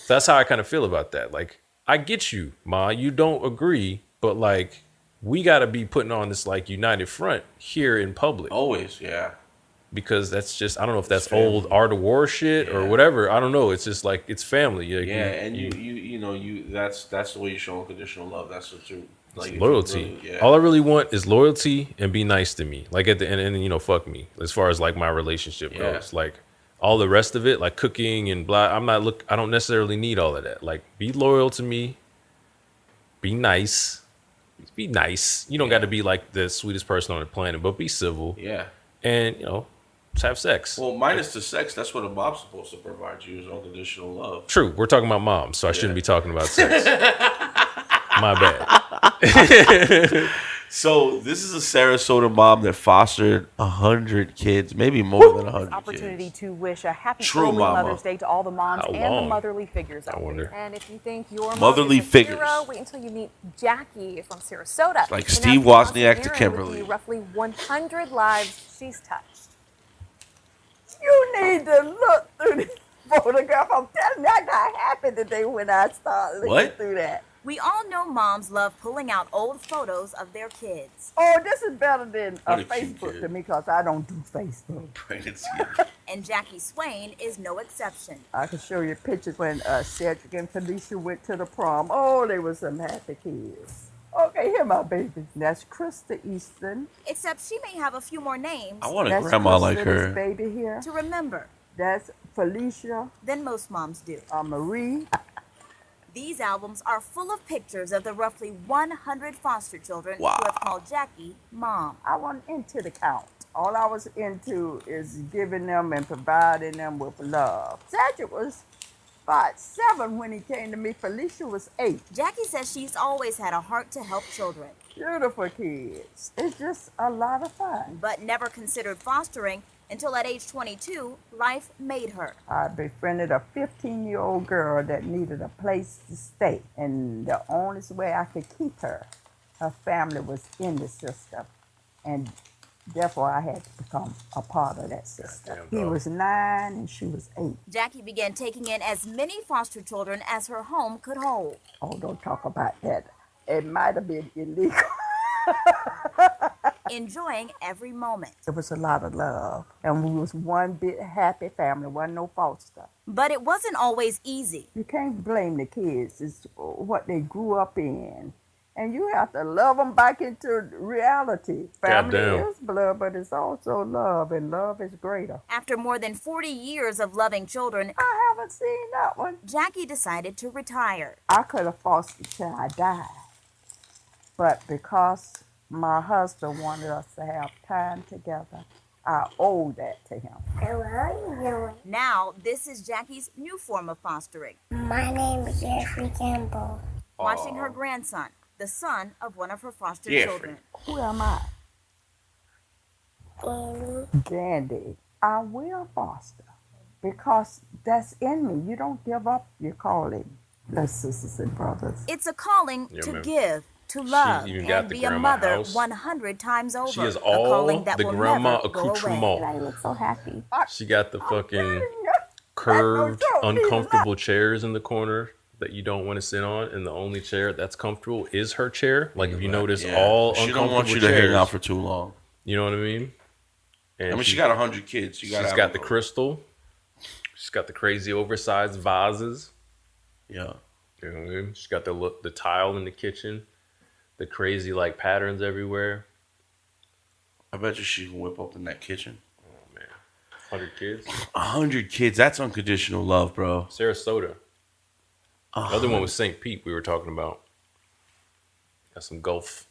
That's how I kind of feel about that. Like, I get you, Ma. You don't agree, but like, we got to be putting on this like united front here in public. Always, yeah. Because that's just, I don't know if that's old Art of War shit or whatever. I don't know. It's just like, it's family. Like, that's the way you show unconditional love. That's what you like. Loyalty. Really, all I really want is loyalty and be nice to me. Like at the end, and you know, fuck me. As far as like my relationship goes, like all the rest of it, like cooking and blah. I don't necessarily need all of that. Like, be loyal to me. Be nice. Be nice. You don't got to be like the sweetest person on the planet, but be civil. Yeah. And, you know, just have sex. Well, minus the sex, that's what a mom's supposed to provide you, is unconditional love. True. We're talking about moms, so I shouldn't be talking about sex. My bad. So this is a Sarasota mom that fostered 100 kids, maybe more than 100 opportunity kids. to wish a happy True early mama. Mother's Day to all the moms How and long? the motherly figures out I wonder. there. And if you think your Motherly mom is a figures. hero, wait until you meet Jackie from Sarasota. Like And Steve that's Wozniak to Aaron Kimberly. With the roughly 100 lives she's touched. You need to look through this photograph. I'm telling you, I got happy today when I started looking through that. We all know moms love pulling out old photos of their kids. Oh, this is better than What a cute Facebook kid. to me because I don't do Facebook. And Jackie Swain is no exception. I can show you pictures when Cedric and Felicia went to the prom. Oh, they were some happy kids. Okay, here my babies. That's Krista Easton. Except she may have a few more names. I want a That's grandma Krista, like her. This baby here. To remember. That's Felicia. Than most moms do. Marie. These albums are full of pictures of the roughly 100 foster children who Wow. have called Jackie Mom. I wasn't into the count. All I was into is giving them and providing them with love. Cedric was about 7 when he came to me. Felicia was 8. Jackie says she's always had a heart to help children. Beautiful kids. It's just a lot of fun. But never considered fostering until at age 22, life made her. I befriended a 15-year-old girl that needed a place to stay. And the only way I could keep her family was in the system. And therefore, I had to become a part of that system. He was 9 and she was 8. Jackie began taking in as many foster children as her home could hold. Oh, don't talk about that. It might have been illegal. Enjoying every moment. There was a lot of love. And we was one big happy family. Wasn't no foster. But it wasn't always easy. You can't blame the kids. It's what they grew up in. And you have to love them back into reality. Family is blood, but it's also love, and love is greater. After more than 40 years of loving children, I haven't seen that one. Jackie decided to retire. I could have fostered till I died. But because my husband wanted us to have time together, I owe that to him. Hello. Now, this is Jackie's new form of fostering. My name is Jeffrey Campbell. Watching her grandson, the son of one of her foster children. Who am I? Danny. Dandy. I will foster because that's in me. You don't give up your calling. That's sisters and brothers. It's a calling to give, to love, and be a mother house. 100 times over. She has a all calling that the will grandma never go away. accoutrement. I look so happy. She got the fucking curved, uncomfortable chairs in the corner that you don't want to sit on, and the only chair that's comfortable is her chair. Like if you notice, all she uncomfortable don't want you to chairs, hang out for too long. You know what I mean? And I mean, she got 100 kids. She's got the crystal. She's got the crazy oversized vases. Yeah. You know what I mean? She's got the tile in the kitchen, the crazy like patterns everywhere. I bet you she can whip up in that kitchen. Oh man, 100 kids. 100 kids. That's unconditional love, bro. Sarasota. The other one was St. Pete. We were talking about. Got some Gulf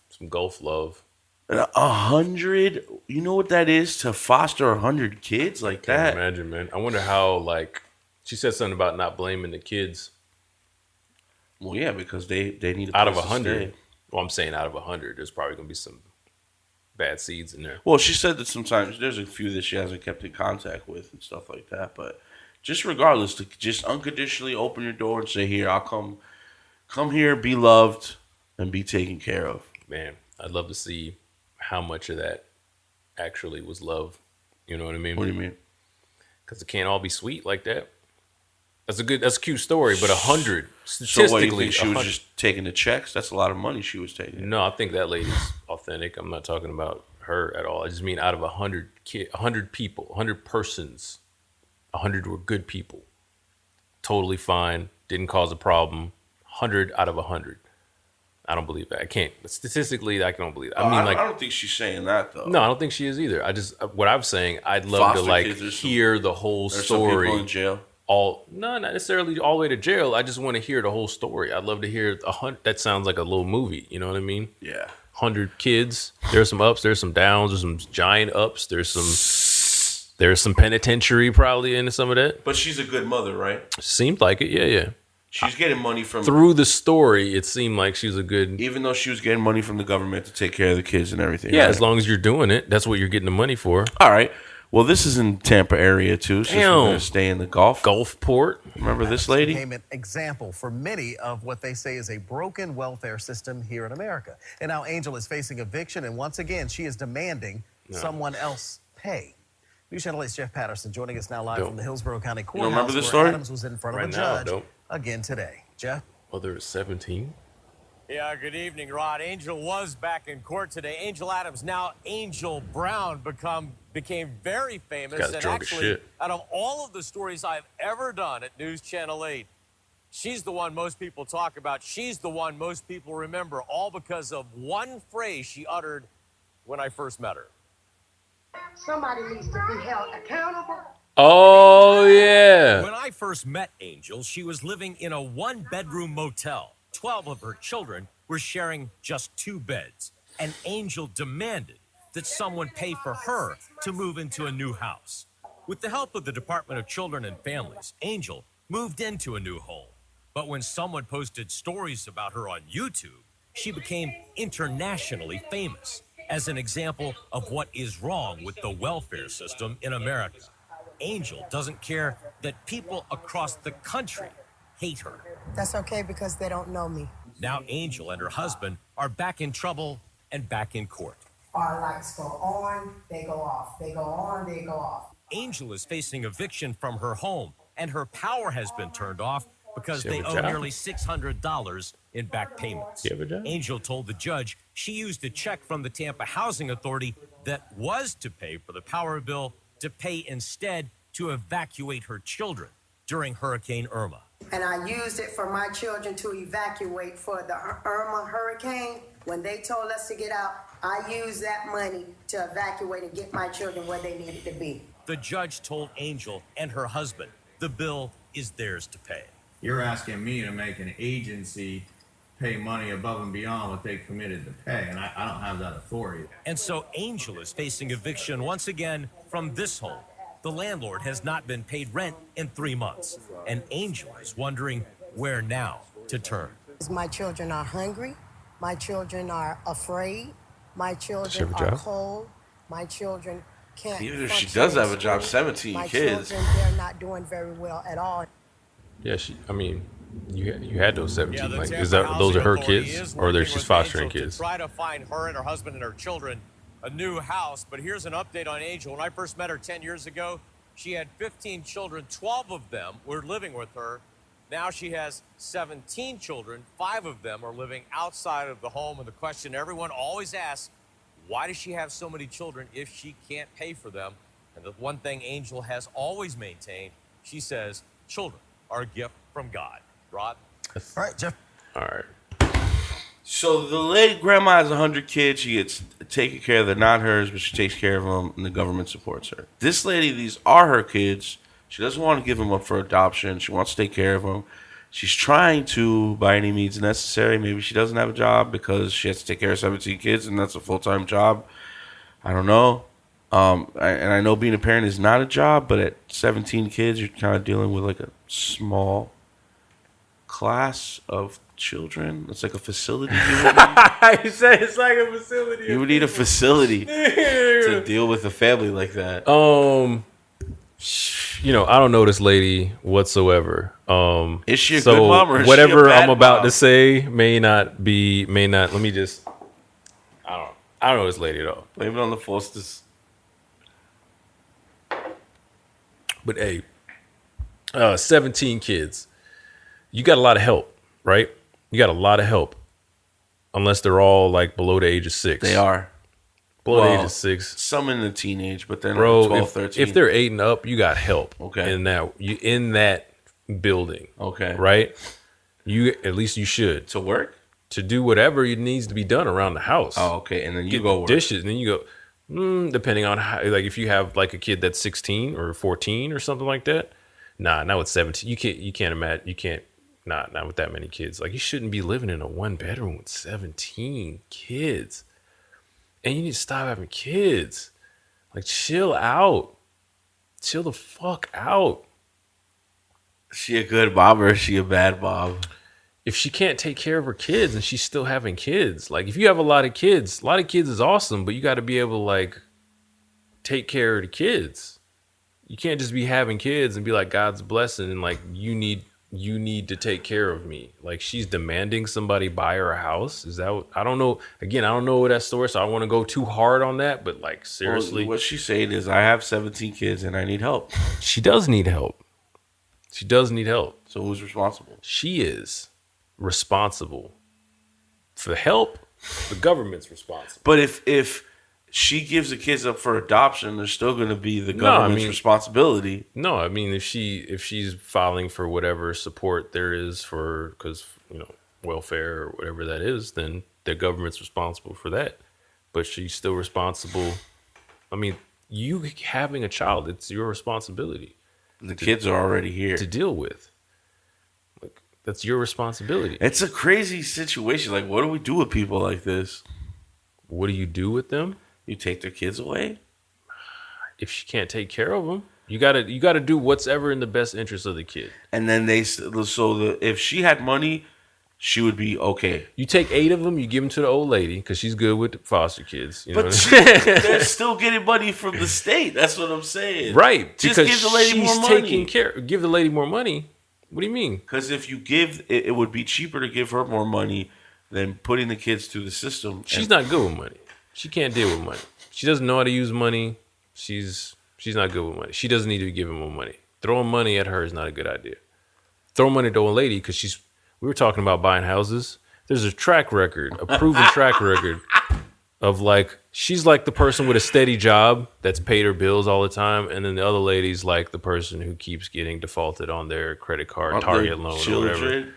love. 100. You know what that is to foster 100 kids like that? Can't imagine, man. I wonder how. Like, she said something about not blaming the kids. Well, yeah, because they need out of 100. Well, I'm saying out of 100, there's probably gonna be some bad seeds in there. Well, she said that sometimes there's a few that she hasn't kept in contact with and stuff like that. But just regardless, to just unconditionally open your door and say, "Here, I'll come here, be loved, and be taken care of." Man, I'd love to see how much of that actually was love. You know what I mean? What do you mean? Because it can't all be sweet like that. That's a cute story, but 100 So statistically, what, do you think she was 100 just taking the checks? That's a lot of money she was taking. No, I think that lady's authentic. I'm not talking about her at all. I just mean out of 100 people, 100 persons, 100 were good people, totally fine, didn't cause a problem. 100 out of 100. I don't believe that. I can't. Statistically, I don't believe that. I don't think she's saying that though. No, I don't think she is either. What I'm saying, I'd love Foster to like kids, hear the whole there's story. some people in jail. Not necessarily all the way to jail. I just want to hear the whole story. I'd love to hear 100. That sounds like a little movie. You know what I mean? Yeah. 100 kids. There's some ups. There's some downs. There's some giant ups. There's some penitentiary probably in some of that. But she's a good mother, right? Seemed like it. Yeah. She's getting money from through the story. It seemed like she was a good. Even though she was getting money from the government to take care of the kids and everything. Yeah, right? as long as you're doing it, that's what you're getting the money for. All right. Well, this is in Tampa area too, so we're going to stay in the Gulfport. Remember this lady? Became an example for many of what they say is a broken welfare system here in America. And now Angel is facing eviction, and once again, she is demanding someone else pay. News Channel 8's Jeff Patterson joining us now live from the Hillsborough County Courthouse, remember this where story? Adams was in front of a judge again today. Jeff? Well, there was 17. Yeah, good evening, Rod. Angel was back in court today. Angel Adams, now Angel Brown, became very famous. Guy's And drunk as actually, shit. out of all of the stories I've ever done at News Channel 8, she's the one most people talk about. She's the one most people remember, all because of one phrase she uttered when I first met her. Somebody needs to be held accountable. Oh, yeah. When I first met Angel, she was living in a one-bedroom motel. 12 of her children were sharing just 2 beds. And Angel demanded that someone pay for her to move into a new house. With the help of the Department of Children and Families, Angel moved into a new home. But when someone posted stories about her on YouTube, she became internationally famous as an example of what is wrong with the welfare system in America. Angel doesn't care that people across the country hate her. That's okay because they don't know me. Now Angel and her husband are back in trouble and back in court. Our lights go on, they go off. They go on, they go off. Angel is facing eviction from her home, and her power has been turned off because She have they a owe job? nearly $600 in back payments. You have a job? Angel told the judge she used a check from the Tampa Housing Authority that was to pay for the power bill to pay instead to evacuate her children during Hurricane Irma. And I used it for my children to evacuate for the Irma hurricane. When they told us to get out, I used that money to evacuate and get my children where they needed to be. The judge told Angel and her husband the bill is theirs to pay. You're asking me to make an agency pay money above and beyond what they committed to pay, and I don't have that authority. And so Angel is facing eviction once again from this home. The landlord has not been paid rent in 3 months, and Angel is wondering where now to turn. My children are hungry. My children are afraid. My children have a are job? cold. My children can't. Even if she function does in have a job, school. 17 My kids. children, they're not doing very well at all. Yeah, you had those 17. Yeah, the like, Tampa is that those are her Housing Authority kids, is or they're working just with fostering Angel kids? to try to find her and her husband and her children a new house. But here's an update on Angel. When I first met her 10 years ago, she had 15 children. 12 of them were living with her. Now she has 17 children. 5 of them are living outside of the home. And the question everyone always asks, why does she have so many children if she can't pay for them? And the one thing Angel has always maintained, she says, children are a gift from God. Rod? All right, Jeff. All right. So the lady grandma has 100 kids. She gets taken care of. They're not hers, but she takes care of them, and the government supports her. This lady, these are her kids. She doesn't want to give them up for adoption. She wants to take care of them. She's trying to, by any means necessary. Maybe she doesn't have a job because she has to take care of 17 kids, and that's a full-time job. I don't know. And I know being a parent is not a job, but at 17 kids, you're kind of dealing with like a small class of children. It's like a facility. You said it's like a facility. You would need a facility to deal with a family like that. I don't know this lady whatsoever. Is she a good mom or is whatever she a bad I'm about mom? to say may not. Let me just. I don't know this lady at all. Blame it on the Fosters. But hey, 17 kids. You got a lot of help, right? You got a lot of help. Unless they're all like below the age of 6. They are. Below the age of 6. Some in the teenage, but then Bro, 12, 13. if they're 8 and up, you got help. Okay. In that building. Okay. Right? At least you should. To work? To do whatever needs to be done around the house. Oh, okay. And then you Get go work. dishes, and then you go, depending on how, like if you have like a kid that's 16 or 14 or something like that. Nah, not with 17. You can't imagine. You can't. Not with that many kids. Like, you shouldn't be living in a 1-bedroom with 17 kids. And you need to stop having kids. Like, chill out. Chill the fuck out. Is she a good mom or is she a bad mom? If she can't take care of her kids and she's still having kids, like if you have a lot of kids is awesome, but you got to be able to like take care of the kids. You can't just be having kids and be like God's blessing and like you need to take care of me. Like she's demanding somebody buy her a house. Is that what, I don't know. Again, I don't know that story, so I don't want to go too hard on that, but like seriously. Well, what she's saying is I have 17 kids and I need help. She does need help. She does need help. So who's responsible? She is responsible for the help. The government's responsible. But if she gives the kids up for adoption, there's still going to be the government's responsibility. No, I mean if she's filing for whatever support there is for, because welfare or whatever that is, then the government's responsible for that. But she's still responsible. I mean, you having a child, it's your responsibility. The kids are already here to deal with. Like that's your responsibility. It's a crazy situation. Like, what do we do with people like this? What do you do with them? You take their kids away? If she can't take care of them. You gotta do what's ever in the best interest of the kid. And then if she had money, she would be okay. You take 8 of them, you give them to the old lady because she's good with the foster kids. You know But what I'm saying? they're still getting money from the state. That's what I'm saying. Right. Just Because give the lady she's more money. taking care. Give the lady more money. What do you mean? Because if you give, it would be cheaper to give her more money than putting the kids through the system. She's not good with money. She can't deal with money. She doesn't know how to use money. She's not good with money. She doesn't need to be giving more money. Throwing money at her is not a good idea. Throw money at the old lady because we were talking about buying houses. There's a track record, a proven track record of like, she's like the person with a steady job that's paid her bills all the time. And then the other lady's like the person who keeps getting defaulted on their credit card, Target loan or whatever.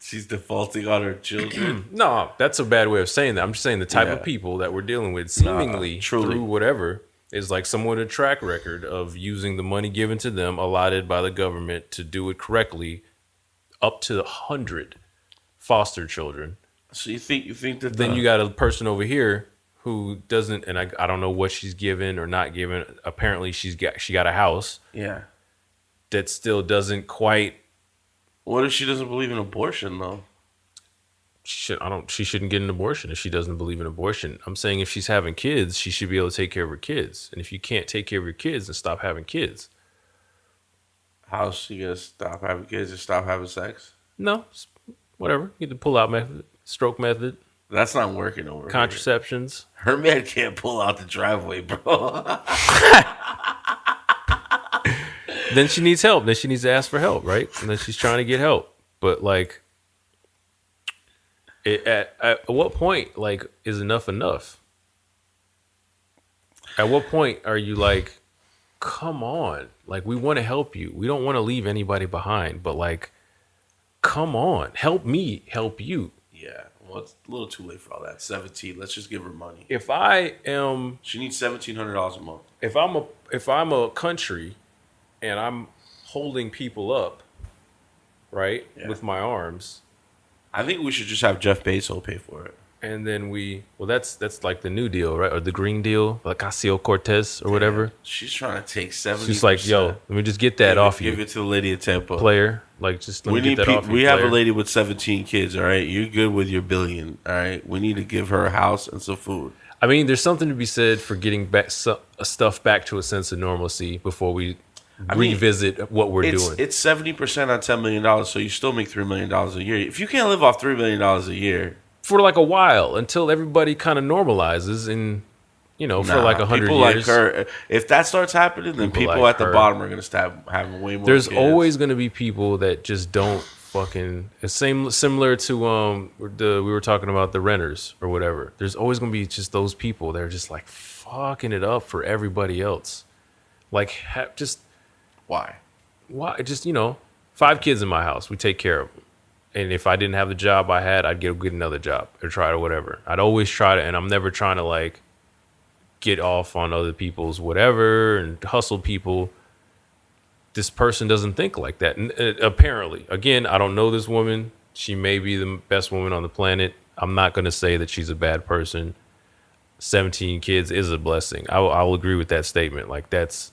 She's defaulting on her children. No, that's a bad way of saying that. I'm just saying the type of people that we're dealing with seemingly through whatever is like someone with a track record of using the money given to them, allotted by the government to do it correctly, up to 100 foster children. So you think that then you got a person over here who doesn't, and I don't know what she's given or not given. Apparently she got a house. Yeah. That still doesn't quite. What if she doesn't believe in abortion though? She shouldn't get an abortion if she doesn't believe in abortion. I'm saying if she's having kids, she should be able to take care of her kids. And if you can't take care of your kids, then stop having kids. How's she gonna stop having kids and stop having sex? No, whatever. Get the pull-out method, stroke method. That's not working over contraceptions. Here. Her man can't pull out the driveway, bro. Then she needs help. Then she needs to ask for help, right? And then she's trying to get help. But like, at what point, like, is enough enough? At what point are you like, come on, like, we want to help you. We don't want to leave anybody behind, but like, come on, help me, help you. Yeah, well, it's a little too late for all that. 17. Let's just give her money. If I am, she needs $1,700 a month. If I'm a country, and I'm holding people up, right, with my arms. I think we should just have Jeff Bezos pay for it. And then that's like the New Deal, right? Or the Green Deal, like Ocasio-Cortez or whatever. She's trying to take 70%. She's like, yo, let me just get that off you. Give it to the lady at Tampa. Player. Like, just let me get that off you. We have a lady with 17 kids, all right? You're good with your billion, all right? We need to give her a house and some food. I mean, there's something to be said for getting back stuff back to a sense of normalcy before we revisit what we're doing. It's 70% on $10 million, so you still make $3 million a year. If you can't live off $3 million a year... For like a while, until everybody kind of normalizes and, for like 100 people years. Like her, if that starts happening, then people like at the bottom are going to start having way more There's kids. always going to be people that just don't fucking... It's similar to we were talking about the renters or whatever. There's always going to be just those people that are just like fucking it up for everybody else. Like, just... Why? Just, 5 kids in my house. We take care of them. And if I didn't have the job I had, I'd get another job or try to whatever. I'd always try to, and I'm never trying to like get off on other people's whatever and hustle people. This person doesn't think like that. And apparently, again, I don't know this woman. She may be the best woman on the planet. I'm not going to say that she's a bad person. 17 kids is a blessing. I'll agree with that statement. Like, that's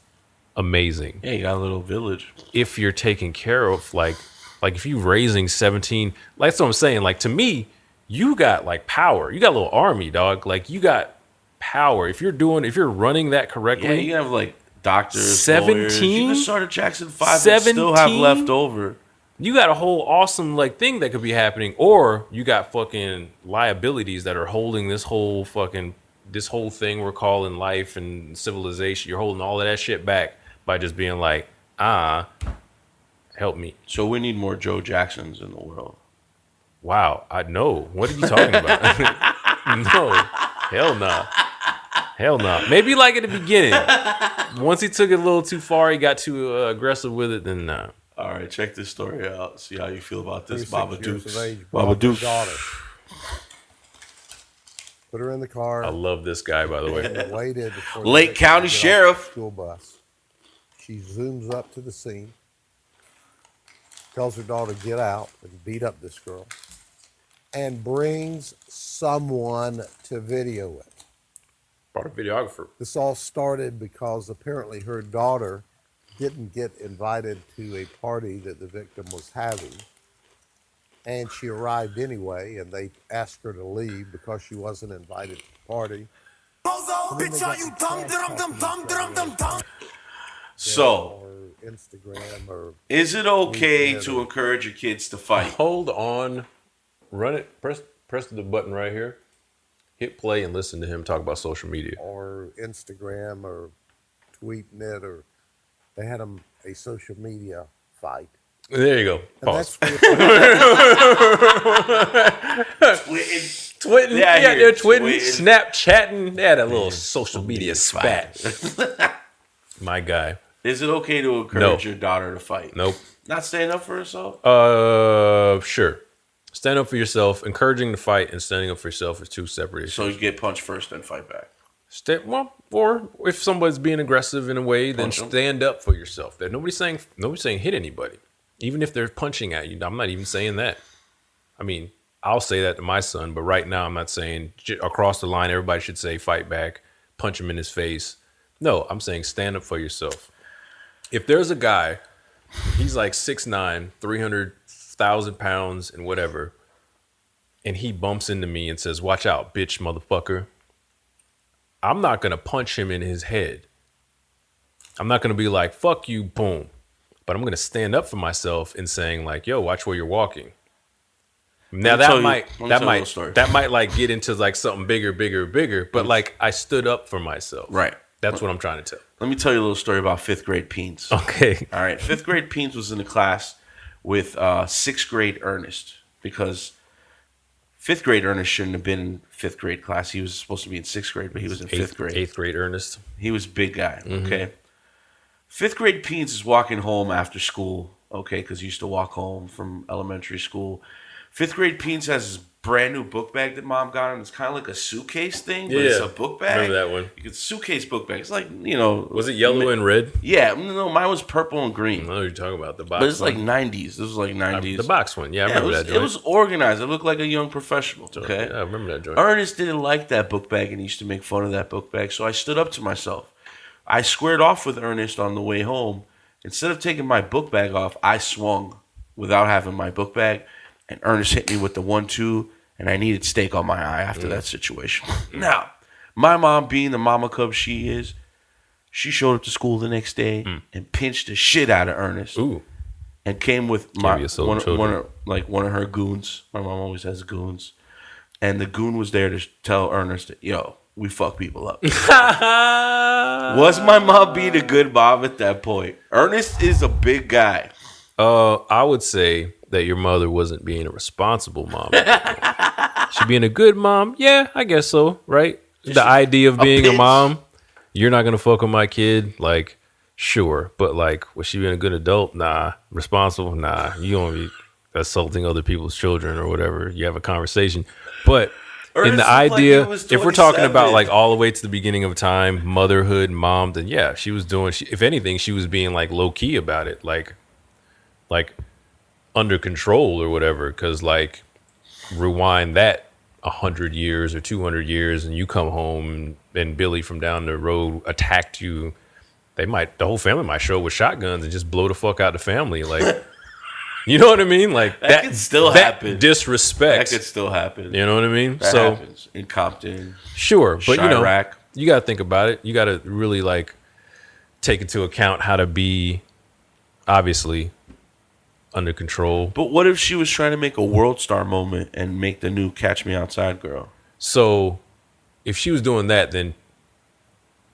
amazing. Yeah, you got a little village. If you're taking care of like if you're raising 17, like, that's what I'm saying. Like, to me, you got like power. You got a little army, dog. Like, you got power. If you're running that correctly. Yeah, you have like doctors, 17. lawyers. You can start at Jackson 5 and still have left over. You got a whole awesome like thing that could be happening, or you got fucking liabilities that are holding this whole thing we're calling life and civilization. You're holding all of that shit back by just being like, help me. So we need more Joe Jacksons in the world. Wow, I know. What are you talking about? No, hell no. Hell no. Maybe like at the beginning. Once he took it a little too far, he got too aggressive with it, then nah. All right, check this story out. See how you feel about this, 36 Baba years Dukes. of age, Baba Dukes. daughter. Put her in the car. I love this guy, by the way. Waited Lake County Sheriff. School bus. She zooms up to the scene. Tells her daughter to get out and beat up this girl, and brings someone to video it. Brought a videographer. This all started because apparently her daughter didn't get invited to a party that the victim was having. And she arrived anyway, and they asked her to leave because she wasn't invited to the party. So, Instagram or is it okay to encourage your kids to fight? Hold on. Run it. Press the button right here. Hit play and listen to him talk about social media. Or Instagram or tweeting it, or they had them a social media fight. There you go. Pause. Twitting. Yeah, they're twitting, Snapchatting. They had a little social media spat. My guy. Is it okay to encourage your daughter to fight? Nope. Not standing up for herself? Sure. Stand up for yourself. Encouraging the fight and standing up for yourself is two separate issues. So you get punched first, then fight back. Or if somebody's being aggressive in a way, then stand up for yourself. Nobody's saying hit anybody. Even if they're punching at you, I'm not even saying that. I mean, I'll say that to my son, but right now I'm not saying across the line everybody should say fight back, punch him in his face. No, I'm saying stand up for yourself. If there's a guy, he's like 6'9", 300,000 pounds and whatever, and he bumps into me and says, "Watch out, bitch, motherfucker," I'm not going to punch him in his head. I'm not going to be like, "Fuck you, boom." But I'm going to stand up for myself and saying like, "Yo, watch where you're walking." Now that might like get into like something bigger, but like I stood up for myself. Right. That's what I'm trying to tell. Let me tell you a little story about 5th grade Peans. Okay. All right. 5th grade Peans was in a class with 6th grade Ernest, because 5th grade Ernest shouldn't have been in 5th grade class. He was supposed to be in 6th grade, but he was in 5th grade. 8th grade Ernest. He was a big guy. Okay. 5th grade Peans is walking home after school. Okay. Because he used to walk home from elementary school. 5th grade Peans has his brand new book bag that mom got him. It's kind of like a suitcase thing, but it's a book bag. Remember that one? It's a suitcase book bag. It's like, you know. Was it yellow and red? Yeah. No, mine was purple and green. I know what you're talking about. The box. But it's like 90s. This was like 90s. The box one. Yeah, I remember that joint. It was organized. It looked like a young professional. Okay. Yeah, I remember that joint. Ernest didn't like that book bag and he used to make fun of that book bag. So I stood up to myself. I squared off with Ernest on the way home. Instead of taking my book bag off, I swung without having my book bag. And Ernest hit me with the 1-2, and I needed steak on my eye after that situation. Now, my mom, being the mama cub she is, she showed up to school the next day and pinched the shit out of Ernest. Ooh. And came with one of her goons. My mom always has goons. And the goon was there to tell Ernest that, yo, we fuck people up. Was my mom being a good mom at that point? Ernest is a big guy. I would say that your mother wasn't being a responsible mom. She being a good mom? Yeah, I guess so, right? The idea of being a mom, you're not going to fuck with my kid, like, sure. But, like, was she being a good adult? Nah. Responsible? Nah. You don't be assaulting other people's children or whatever. You have a conversation. But in the idea, if we're talking about, like, all the way to the beginning of time, motherhood, mom, then, yeah, she was doing, if anything, she was being, like, low-key about it. Like under control or whatever, because like rewind that 100 years or 200 years and you come home and Billy from down the road attacked you, the whole family might show up with shotguns and just blow the fuck out the family. Like, you know what I mean? Like that could still happen. Disrespect. That could still happen. You know what I mean? That happens in Compton. Sure, but Chirac. You got to think about it. You got to really like take into account how to be obviously under control. But what if she was trying to make a world star moment and make the new Catch Me Outside girl? So if she was doing that, then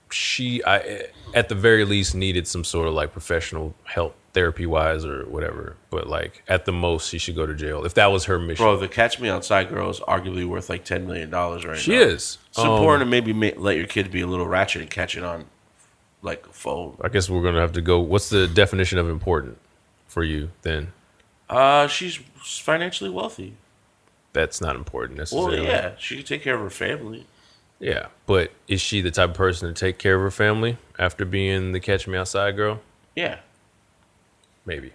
she at the very least needed some sort of like professional help, therapy wise or whatever. But like at the most she should go to jail if that was her mission. Bro, the Catch Me Outside girl is arguably worth like $10 million right now. She is. It's important to maybe let your kid be a little ratchet and catch it on like a phone. I guess we're gonna have to go. What's the definition of important for you then? She's financially wealthy. That's not important necessarily. Well, yeah, she can take care of her family. Yeah, but is she the type of person to take care of her family after being the Catch Me Outside girl? Yeah. Maybe.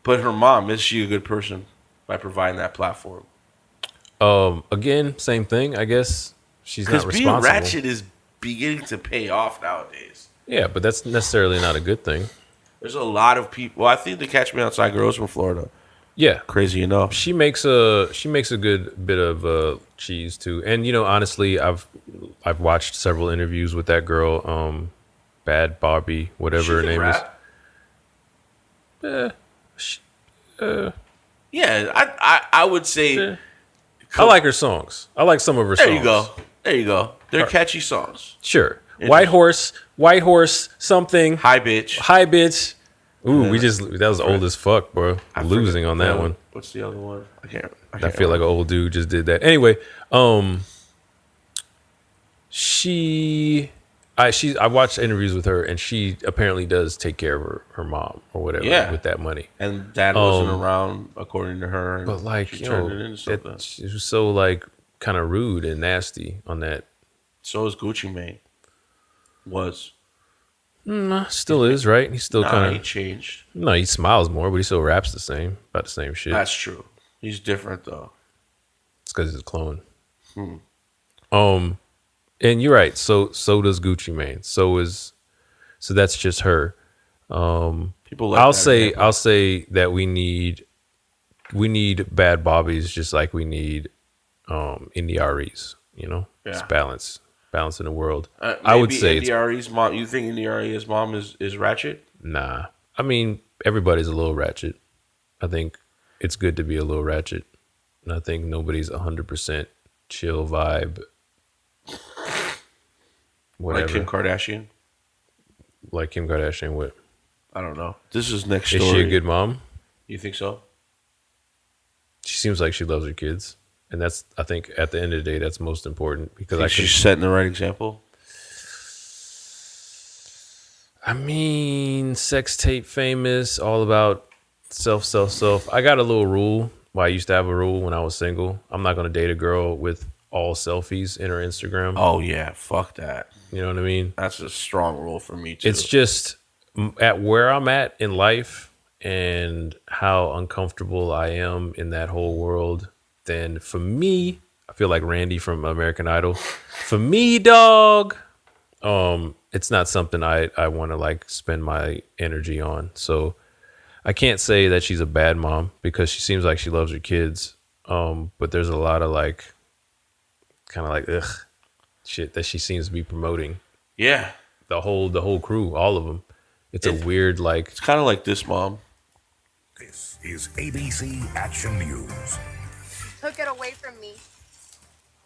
But her mom, is she a good person by providing that platform? Again, same thing. I guess she's not responsible. Because being ratchet is beginning to pay off nowadays. Yeah, but that's necessarily not a good thing. There's a lot of people. Well, I think the Catch Me Outside girls from Florida. Yeah, crazy enough. She makes a good bit of cheese too. And honestly, I've watched several interviews with that girl, Bad Barbie, whatever her name is. Yeah, I would say. I like her songs. I like some of her songs. There you go. They're catchy songs. Sure. White horse, something. Hi, bitch. Ooh, that was old as fuck, bro. Losing on that one. What's the other one? I can't I feel like an old dude just did that. Anyway, I watched interviews with her, and she apparently does take care of her mom or whatever with that money. And dad wasn't around, according to her. But like, she turned it into something. She was so like kind of rude and nasty on that. So is Gucci Mane. Still is, right? He's still kind of he changed. No, he smiles more, but he still raps about the same shit. That's true. He's different though. It's because he's a clone. And you're right. So does Gucci Mane. So that's just her. People like I'll say that we need bad bobbies just like we need NDREs. It's balance in the world. I would say NDRE's mom. You think NDRE's mom is ratchet? Nah. I mean, everybody's a little ratchet. I think it's good to be a little ratchet. And I think nobody's 100% chill vibe. Whatever. Like Kim Kardashian? Like Kim Kardashian what? I don't know. This is next story. Is she a good mom? You think so? She seems like she loves her kids. And that's, I think, at the end of the day, that's most important. Because she's setting the right example? I mean, sex tape famous, all about self. I got a little rule. Well, I used to have a rule when I was single. I'm not going to date a girl with all selfies in her Instagram. Oh, yeah. Fuck that. You know what I mean? That's a strong rule for me, too. It's just at where I'm at in life and how uncomfortable I am in that whole world. Then for me, I feel like Randy from American Idol. For me, dog, it's not something I want to like spend my energy on. So I can't say that she's a bad mom because she seems like she loves her kids. But there's a lot of like, kind of like shit that she seems to be promoting. Yeah, the whole crew, all of them. It's a weird like. It's kind of like this mom. This is ABC Action News. Took it away from me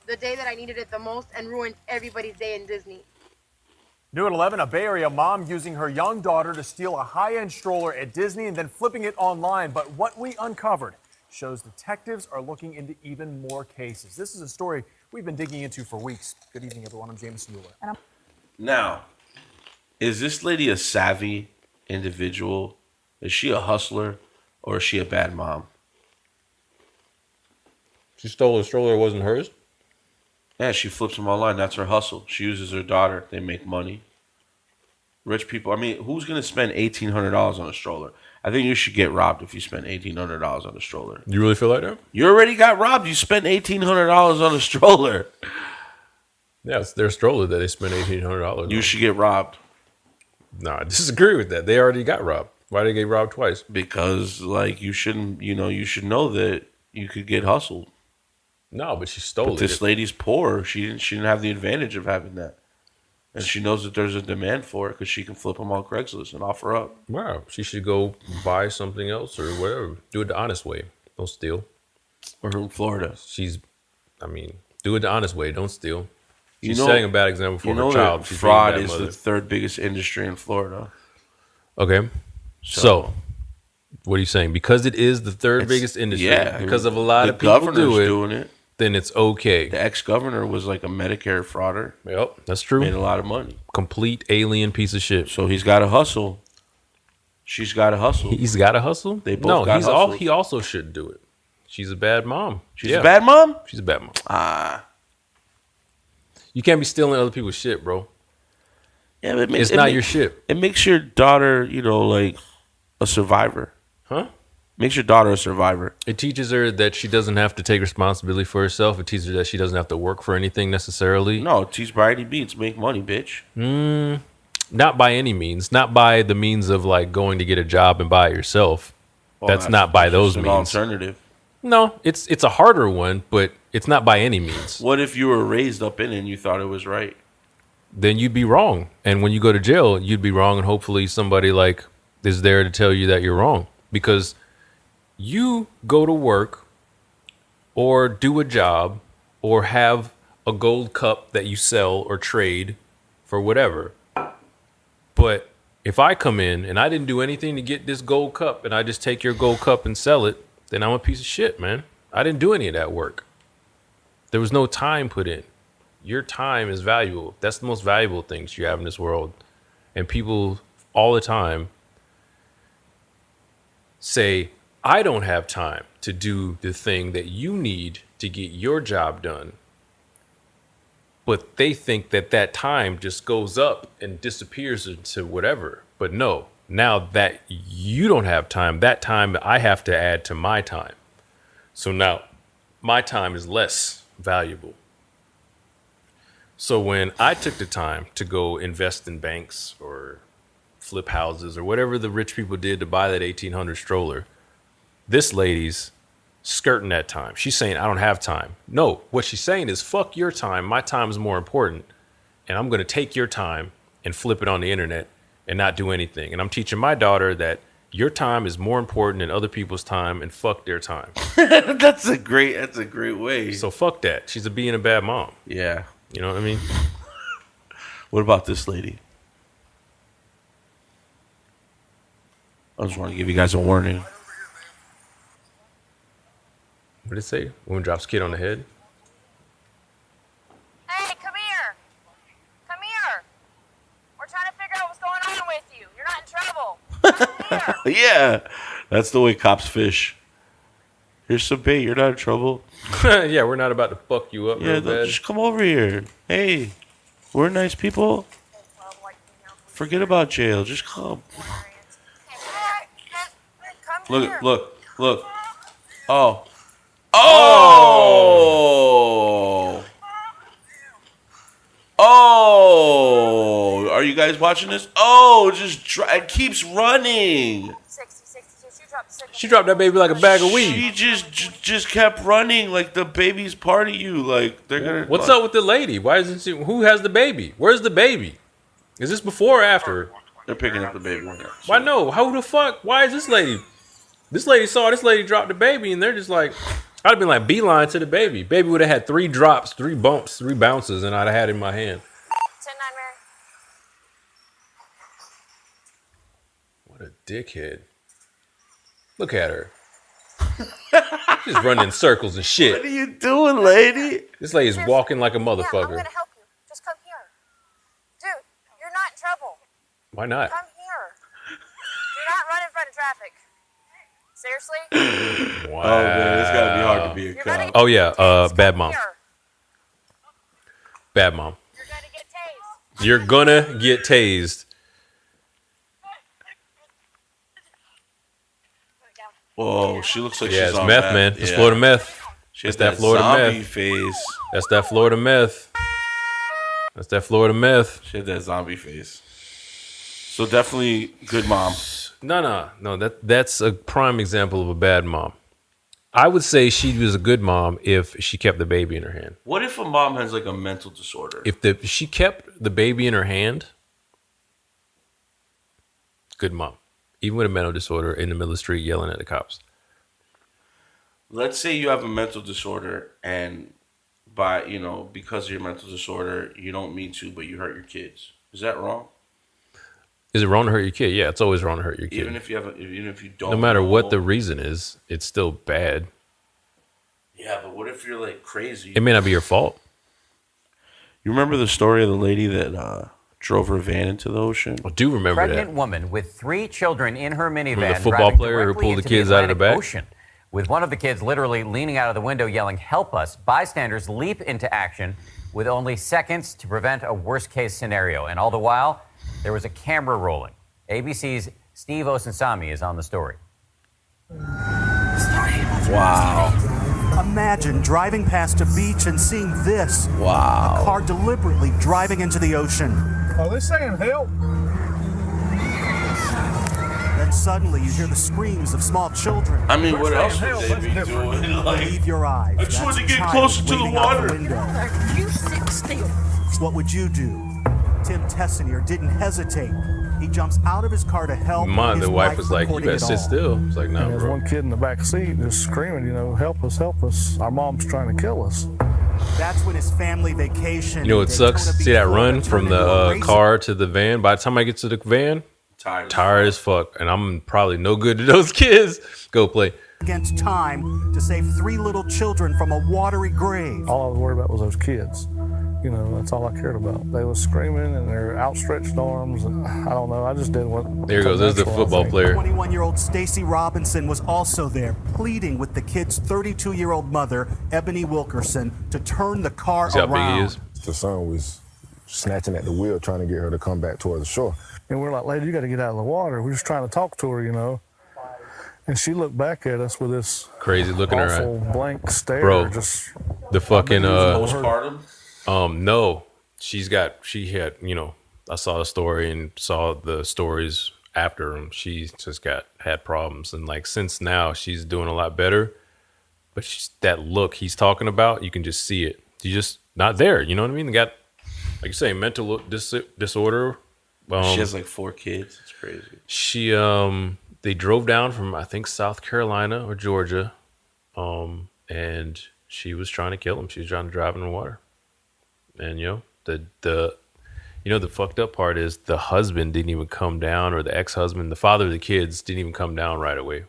the day that I needed it the most and ruined everybody's day in Disney. New at 11, a Bay Area mom using her young daughter to steal a high-end stroller at Disney and then flipping it online. But what we uncovered shows detectives are looking into even more cases. This is a story we've been digging into for weeks. Good evening, everyone. I'm Jameson Mueller. Now, is this lady a savvy individual? Is she a hustler or is she a bad mom? She stole a stroller, it wasn't hers? Yeah, she flips them online. That's her hustle. She uses her daughter. They make money. Rich people. I mean, who's going to spend $1,800 on a stroller? I think you should get robbed if you spend $1,800 on a stroller. You really feel like that? You already got robbed. You spent $1,800 on a stroller. Yeah, it's their stroller that they spent $1,800. You should get robbed. No, I disagree with that. They already got robbed. Why did they get robbed twice? Because, like, you shouldn't, you should know that you could get hustled. No, but she stole it. This lady's poor. She didn't have the advantage of having that. And she knows that there's a demand for it because she can flip them on Craigslist and offer up. Wow. She should go buy something else or whatever. Do it the honest way. Don't steal. Or in Florida. Do it the honest way. Don't steal. She's setting a bad example for her child. She's fraud is the third biggest industry in Florida. Okay. So what are you saying? Because it is the third biggest industry, because of a lot of people doing it, then it's okay. The ex-governor was like a Medicare frauder. Yep, that's true. Made a lot of money. Complete alien piece of shit. So he's got to hustle. She's got to hustle. He's got to hustle? They both got hustle. He also should do it. She's a bad mom. She's a bad mom? She's a bad mom. You can't be stealing other people's shit, bro. Yeah, but it's not your shit. It makes your daughter, like a survivor. Huh? Makes your daughter a survivor. It teaches her that she doesn't have to take responsibility for herself. It teaches her that she doesn't have to work for anything necessarily. No, it teaches variety beats. Make money, bitch. Not by any means. Not by the means of like going to get a job and buy it yourself. Well, that's not by those an means. Alternative. No, it's a harder one, but it's not by any means. What if you were raised up in it and you thought it was right? Then you'd be wrong. And when you go to jail, you'd be wrong. And hopefully somebody like is there to tell you that you're wrong. Because you go to work or do a job or have a gold cup that you sell or trade for whatever. But if I come in and I didn't do anything to get this gold cup and I just take your gold cup and sell it, then I'm a piece of shit, man. I didn't do any of that work. There was no time put in. Your time is valuable. That's the most valuable things you have in this world. And people all the time say, I don't have time to do the thing that you need to get your job done. But they think that that time just goes up and disappears into whatever. But no, now that you don't have time, that time I have to add to my time. So now my time is less valuable. So when I took the time to go invest in banks or flip houses or whatever the rich people did to buy that 1800 stroller, this lady's skirting that time. She's saying, I don't have time. No, what she's saying is, fuck your time. My time is more important. And I'm going to take your time and flip it on the internet and not do anything. And I'm teaching my daughter that your time is more important than other people's time and fuck their time. That's a great way. So fuck that. She's being a bad mom. Yeah. You know what I mean? What about this lady? I just want to give you guys a warning. What did it say? Woman drops kid on the head. Hey, come here. Come here. We're trying to figure out what's going on with you. You're not in trouble. Yeah. That's the way cops fish. Here's some bait. You're not in trouble. Yeah, we're not about to fuck you up. Yeah, bad. just come over here. Hey, we're nice people. Forget about jail. Just come. Look. Oh. Are you guys watching this? It keeps running. She dropped that baby like a bag of weed. She just kept running like the baby's part of you. Like they're gonna. What's up with the lady? Why isn't she? Who has the baby? Where's the baby? Is this before or after? They're picking up the baby. Why no? How the fuck? Why is this lady? This lady saw this lady drop the baby, and they're just like, I'd have been like beeline to the baby. Baby would have had 3 drops, 3 bumps, 3 bounces, and I'd have had it in my hand. 10-9, Mary. What a dickhead. Look at her. She's running in circles and shit. What are you doing, lady? This lady's walking like a Yeah, I'm motherfucker. going to help you. Just come here. Dude, you're not in trouble. Why not? Come here. Do not run in front of traffic. Seriously? Wow. Oh, man, it's got to be hard to be a cop. Oh, yeah. Bad mom. Bad mom. You're gonna get tased. Whoa, she looks like Yeah, she's it's on meth, man. It's Yeah. Florida meth. She has That's that Florida zombie meth. face. That's that Florida meth. That's that Florida meth. She had that zombie face. So definitely good mom. No. That's a prime example of a bad mom. I would say she was a good mom if she kept the baby in her hand. What if a mom has like a mental disorder? If she kept the baby in her hand, good mom. Even with a mental disorder in the middle of the street yelling at the cops. Let's say you have a mental disorder and because of your mental disorder, you don't mean to, but you hurt your kids. Is that wrong? Is it wrong to hurt your kid? Yeah, it's always wrong to hurt your kid. Even if you don't. No matter what the reason is, it's still bad. Yeah, but what if you're like crazy? It may not be your fault. You remember the story of the lady that drove her van into the ocean? I do remember Pregnant woman with 3 children in her minivan. The football driving player who directly pulled the into kids out of the Atlantic back? Ocean. With one of the kids literally leaning out of the window yelling, "Help us," bystanders leap into action with only seconds to prevent a worst-case scenario. And all the while, there was a camera rolling. ABC's Steve Osunsami is on the story. Wow. Imagine driving past a beach and seeing this. Wow. A car deliberately driving into the ocean. Are they saying help? Then suddenly you hear the screams of small children. I mean, what else would they be doing? Like, Believe your eyes. I just That's wanted to a get child closer to the waving out water. window. You sit still. What would you do? Tim Tessinier didn't hesitate. He jumps out of his car to help. The wife was like, "You better sit still." It's like, "No, There's bro." one kid in the back seat just screaming, help us, help us. Our mom's trying to kill us. That's when his family vacation. You know what sucks? See that run from the car to the van? By the time I get to the van, tired as fuck. And I'm probably no good to those kids. Go play. Against time to save 3 little children from a watery grave. All I was worried about was those kids. That's all I cared about. They was screaming and their outstretched arms, and I don't know. I just did what. There goes. There's the football player. 21-year-old Stacy Robinson was also there, pleading with the kid's 32-year-old mother, Ebony Wilkerson, to turn the car See how around. big he is? The son was snatching at the wheel, trying to get her to come back toward the shore. And we're like, lady, you got to get out of the water. We're just trying to talk to her, And she looked back at us with this crazy look in her awful eye. blank stare. Bro, just the fucking postpartum. No, she had, I saw the story and saw the stories after him. She just had problems, and like since now she's doing a lot better. But that look he's talking about, you can just see it. He's just not there. You know what I mean? They got, like you say, mental disorder. She has like 4 kids. It's crazy. She they drove down from I think South Carolina or Georgia, and she was trying to kill him. She was trying to drive in the water. And the fucked up part is the husband didn't even come down, or the ex-husband, the father of the kids, didn't even come down right away.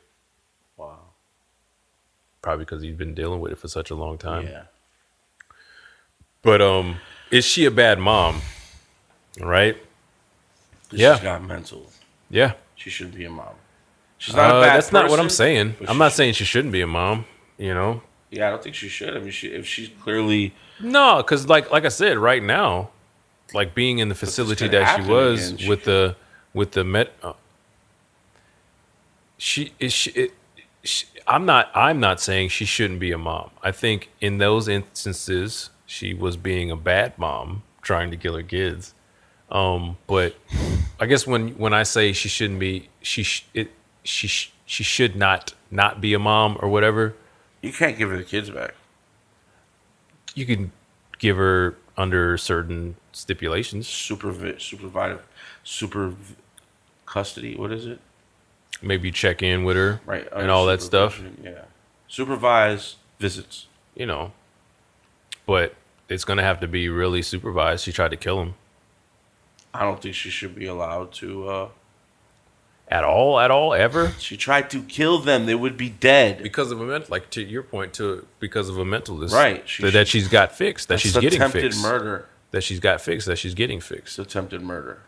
Wow. Probably because he's been dealing with it for such a long time. Yeah. But is she a bad mom? Right? Yeah. She's got mental. Yeah. She shouldn't be a mom. She's not a bad That's not what I'm person, saying. but I'm not saying she shouldn't be a mom. Yeah, I don't think she should. I mean, if she's clearly no, because like I said, right now, like being in the facility that she was again, with the med, I'm not saying she shouldn't be a mom. I think in those instances she was being a bad mom trying to kill her kids. But I guess when I say she shouldn't be, she should not be a mom or whatever. You can't give her the kids back. You can give her under certain stipulations. Super custody. What is it? Maybe check in with her, right, and all that stuff. Yeah, supervised visits. But it's gonna have to be really supervised. She tried to kill him. I don't think she should be allowed to. At all, ever. She tried to kill them; they would be dead because of a mental. Like to your point, because of a mental disorder, right? That she's got fixed. That she's getting fixed. Attempted murder. That she's got fixed. That she's getting fixed. It's attempted murder.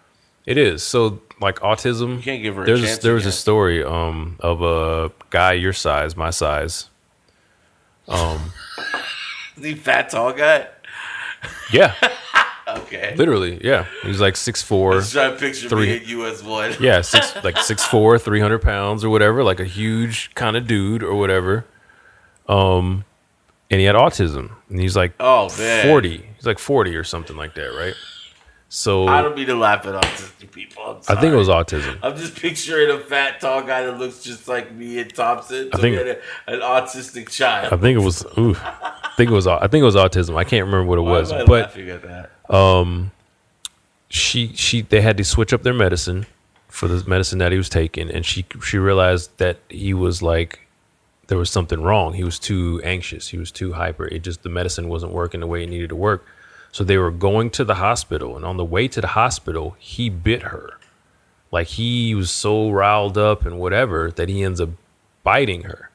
It is. So like autism. You can't give her a chance. There was a story of a guy your size, my size. The fat tall guy. Yeah. Okay. Literally, yeah. He's like 6'4". I was trying to picture me at US1. Yeah, 6'4", 300 pounds or whatever, like a huge kind of dude or whatever. And he had autism, and he's like 40. He's like 40 or something like that, right? So I don't mean to laugh at autistic people. I think it was autism. I'm just picturing a fat tall guy that looks just like me and Thompson. I think an autistic child. I think it was. I think it was autism. I can't remember what it was, am I but laughing at that? They had to switch up their medicine for the medicine that he was taking, and she realized that he was like, there was something wrong. He was too anxious. He was too hyper. The medicine wasn't working the way it needed to work. So they were going to the hospital, and on the way to the hospital, he bit her. Like he was so riled up and whatever that he ends up biting her.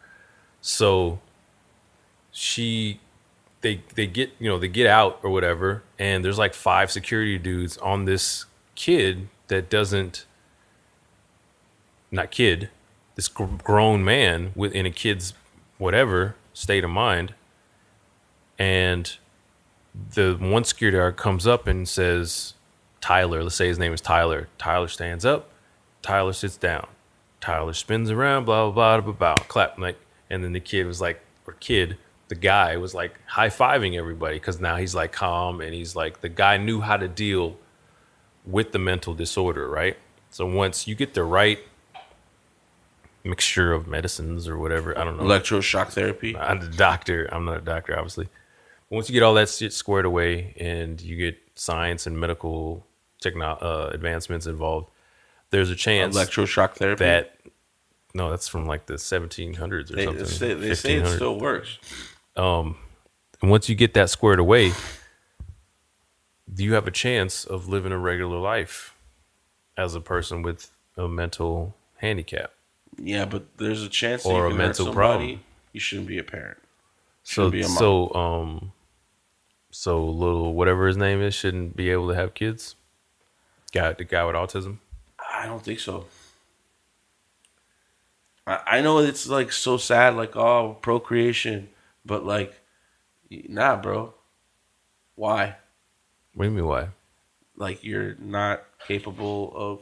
So they get out or whatever, and there's like 5 security dudes on this kid that this grown man within a kid's whatever state of mind. And the one security guard comes up and says, Tyler, let's say his name is Tyler. Tyler stands up. Tyler sits down. Tyler spins around, blah, blah, blah, blah, blah, clap. And then the guy was like high-fiving everybody because now he's like calm, and he's like, the guy knew how to deal with the mental disorder, right? So once you get the right mixture of medicines or whatever, I don't know. Electroshock therapy. I'm not a doctor, obviously. Once you get all that shit squared away and you get science and medical advancements involved, there's a chance electroshock therapy. No, that's from like the 1700s or something. They say it still works. And once you get that squared away, you have a chance of living a regular life as a person with a mental handicap. Yeah, but there's a chance that or you can a mental hurt somebody. problem. You shouldn't be a parent. So little whatever his name is shouldn't be able to have kids. The guy with autism. I don't think so. I know it's like so sad, like procreation, but like, nah, bro. Why? What do you mean why? Like you're not capable of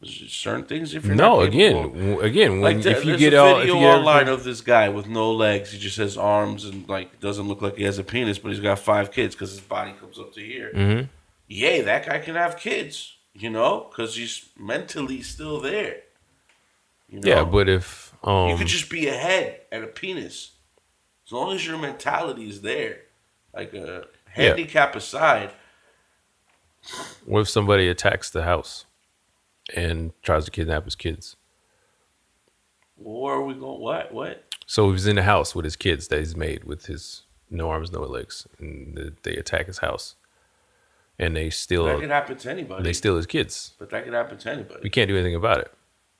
certain things. If you're no, not again, when like if you there's get a all video if you online of this guy with no legs, he just has arms and like doesn't look like he has a penis, but he's got 5 kids because his body comes up to here. Mm-hmm. Yay, that guy can have kids, because he's mentally still there. Yeah, but if you could just be a head and a penis, as long as your mentality is there, like a handicap aside. What if somebody attacks the house and tries to kidnap his kids? Where are we going? What? So he's in the house with his kids that he's made with his no arms, no legs, and they attack his house, and they steal. That could happen to anybody. They steal his kids. But that could happen to anybody. We can't do anything about it.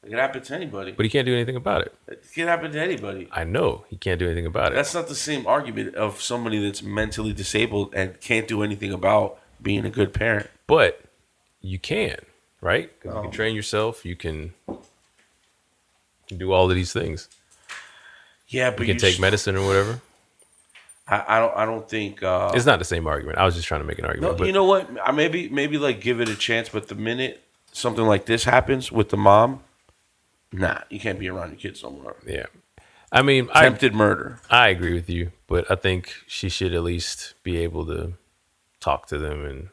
It could happen to anybody. But he can't do anything about it. It can happen to anybody. I know he can't do anything about it. That's not the same argument of somebody that's mentally disabled and can't do anything about being a good parent. But you can, right? Because you can train yourself. You can do all of these things. Yeah, but you can take medicine or whatever. I don't think it's not the same argument. I was just trying to make an argument. No, but you know what? Maybe like give it a chance. But the minute something like this happens with the mom, nah, you can't be around your kids no more. Yeah, I mean, attempted murder. I agree with you, but I think she should at least be able to talk to them and.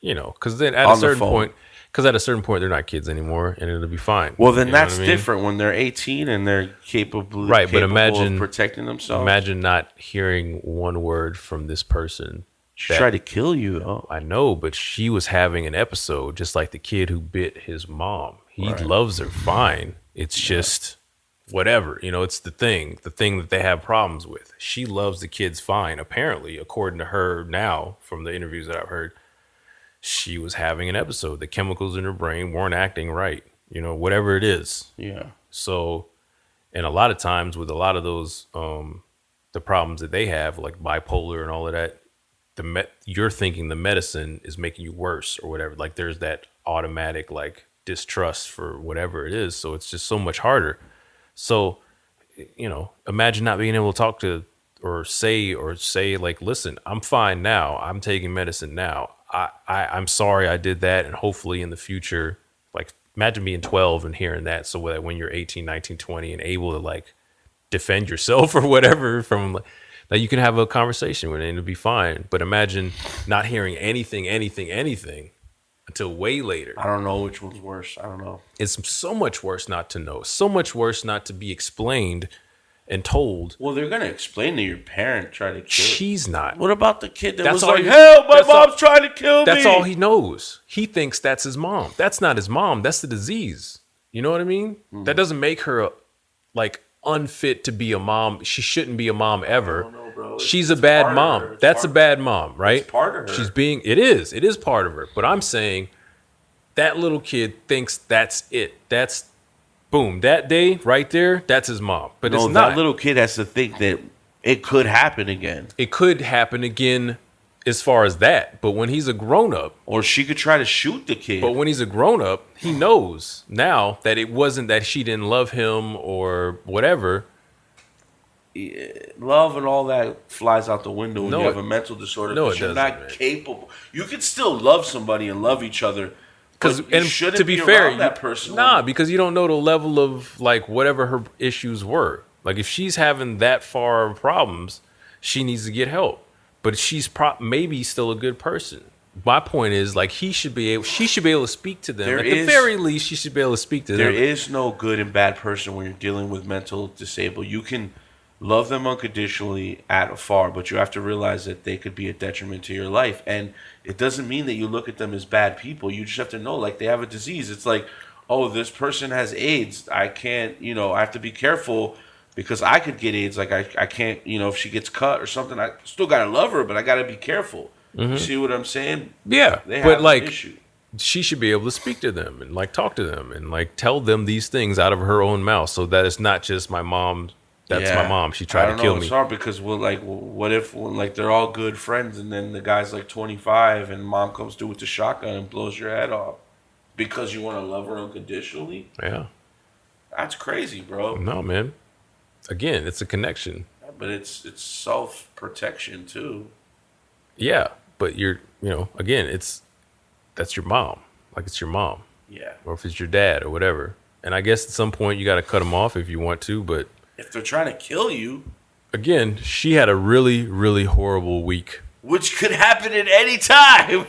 Because then at a certain point, they're not kids anymore, and it'll be fine. Well, then that's different when they're 18 and they're capable but imagine of protecting themselves. Imagine not hearing one word from this person. She tried to kill you, though. I know, but she was having an episode, just like the kid who bit his mom. He loves her fine. It's just whatever. It's the thing that they have problems with. She loves the kids fine, apparently, according to her now, from the interviews that I've heard. She was having an episode. The chemicals in her brain weren't acting right. Whatever it is. Yeah. So, and a lot of times with a lot of those, the problems that they have, like bipolar and all of that, you're thinking the medicine is making you worse or whatever. Like there's that automatic like distrust for whatever it is. So it's just so much harder. So, imagine not being able to talk to or say like, listen, I'm fine now. I'm taking medicine now. I'm sorry I did that, and hopefully in the future, like imagine being 12 and hearing that, so that when you're 18, 19, 20 and able to like defend yourself or whatever from that you can have a conversation with it and it'll be fine. But imagine not hearing anything until way later. I don't know which one's worse. I don't know. It's so much worse not to know. So much worse not to be explained and told. Well, they're gonna explain to your parent try to kill. She's not. What about the kid that was like, "Help! My mom's trying to kill me." That's all he knows. He thinks that's his mom. That's not his mom. That's the disease. You know what I mean? That doesn't make her like unfit to be a mom. She shouldn't be a mom ever. I don't know, bro. She's a bad mom. That's a bad mom, right? It's part of her. It is part of her. But I'm saying that little kid thinks that's it. That's boom, that day right there, that's his mom. But it's not. That little kid has to think that it could happen again. It could happen again as far as that. But when he's a grown-up. Or she could try to shoot the kid. But when he's a grown-up, he knows now that it wasn't that she didn't love him or whatever. Yeah, love and all that flies out the window when you have a mental disorder. No, you're not capable. You can still love somebody and love each other. Because to be fair, that person. Because you don't know the level of like whatever her issues were. Like if she's having that far of problems, she needs to get help. But she's maybe still a good person. my point is, like, she should be able to speak to them. At the very least, she should be able to speak to them. There is no good and bad person when you're dealing with mental disabled. You can love them unconditionally at afar, but you have to realize that they could be a detriment to your life. And it doesn't mean that you look at them as bad people. You just have to know, like, they have a disease. It's like, oh, this person has AIDS. I can't, I have to be careful because I could get AIDS. Like, I can't, if she gets cut or something, I still got to love her, but I got to be careful. You see what I'm saying? Yeah, they have but like, an issue. She should be able to speak to them and like talk to them and like tell them these things out of her own mouth, so that it's not just my mom. That's my mom. She tried to kill me. It's hard because what if they're all good friends and then the guy's like 25 and mom comes through with the shotgun and blows your head off because you want to love her unconditionally? Yeah, that's crazy, bro. No, man. Again, it's a connection. But it's self-protection too. Yeah. But again, that's your mom. Like, it's your mom. Yeah. Or if it's your dad or whatever. And I guess at some point you got to cut them off if you want to, but if they're trying to kill you. Again, she had a really, really horrible week. Which could happen at any time.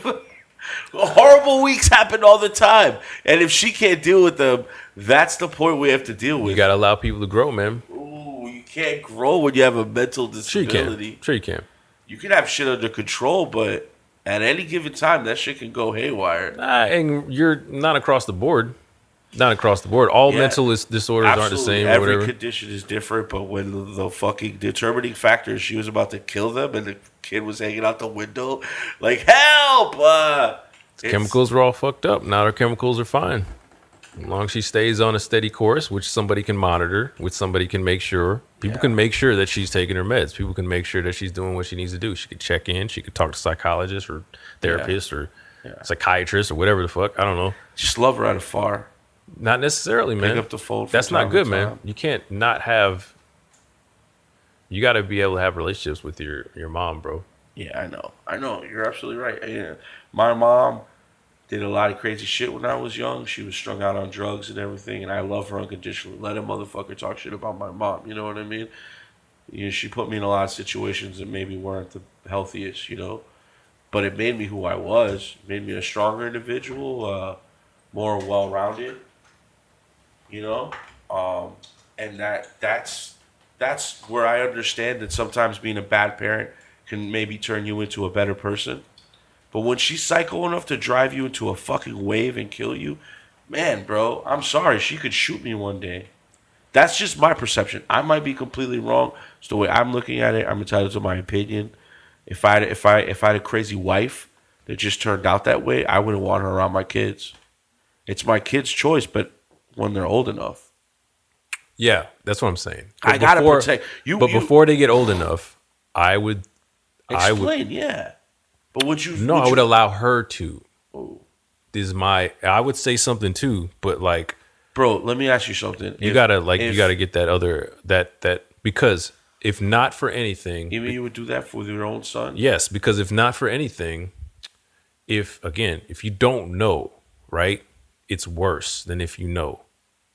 Horrible weeks happen all the time. And if she can't deal with them, that's the point we have to deal with. You got to allow people to grow, man. Ooh, you can't grow when you have a mental disability. Sure you can. You can have shit under control, but at any given time, that shit can go haywire. And you're not across the board. Not across the board. All mental disorders aren't the same or whatever. Every condition is different, but when the fucking determining factor is she was about to kill them and the kid was hanging out the window, like, help! Chemicals were all fucked up. Now her chemicals are fine. As long as she stays on a steady course, which somebody can monitor, which somebody can make sure. People can make sure that she's taking her meds. People can make sure that she's doing what she needs to do. She could check in. She could talk to psychologists or therapists or psychiatrists or whatever the fuck. I don't know. Just love her at afar. Not necessarily, man. Pick up the phone. That's not good, man. You can't not have. You got to be able to have relationships with your mom, bro. Yeah, I know. You're absolutely right. Yeah. My mom did a lot of crazy shit when I was young. She was strung out on drugs and everything, and I love her unconditionally. Let a motherfucker talk shit about my mom. You know what I mean? She put me in a lot of situations that maybe weren't the healthiest, but it made me who I was. It made me a stronger individual, more well-rounded. And that's where I understand that sometimes being a bad parent can maybe turn you into a better person. But when she's psycho enough to drive you into a fucking wave and kill you, man, bro, I'm sorry. She could shoot me one day. That's just my perception. I might be completely wrong. It's the way I'm looking at it. I'm entitled to my opinion. If I had a crazy wife that just turned out that way, I wouldn't want her around my kids. It's my kids' choice, but when they're old enough. Yeah, that's what I'm saying. I gotta protect you. But before they get old enough, I would explain. Yeah, but I would allow her to. I would say something too, but like, bro, let me ask you something. You gotta get that other that because if not for anything, even you would do that for your own son. Yes, because if not for anything, if you don't know, right, it's worse than if you know,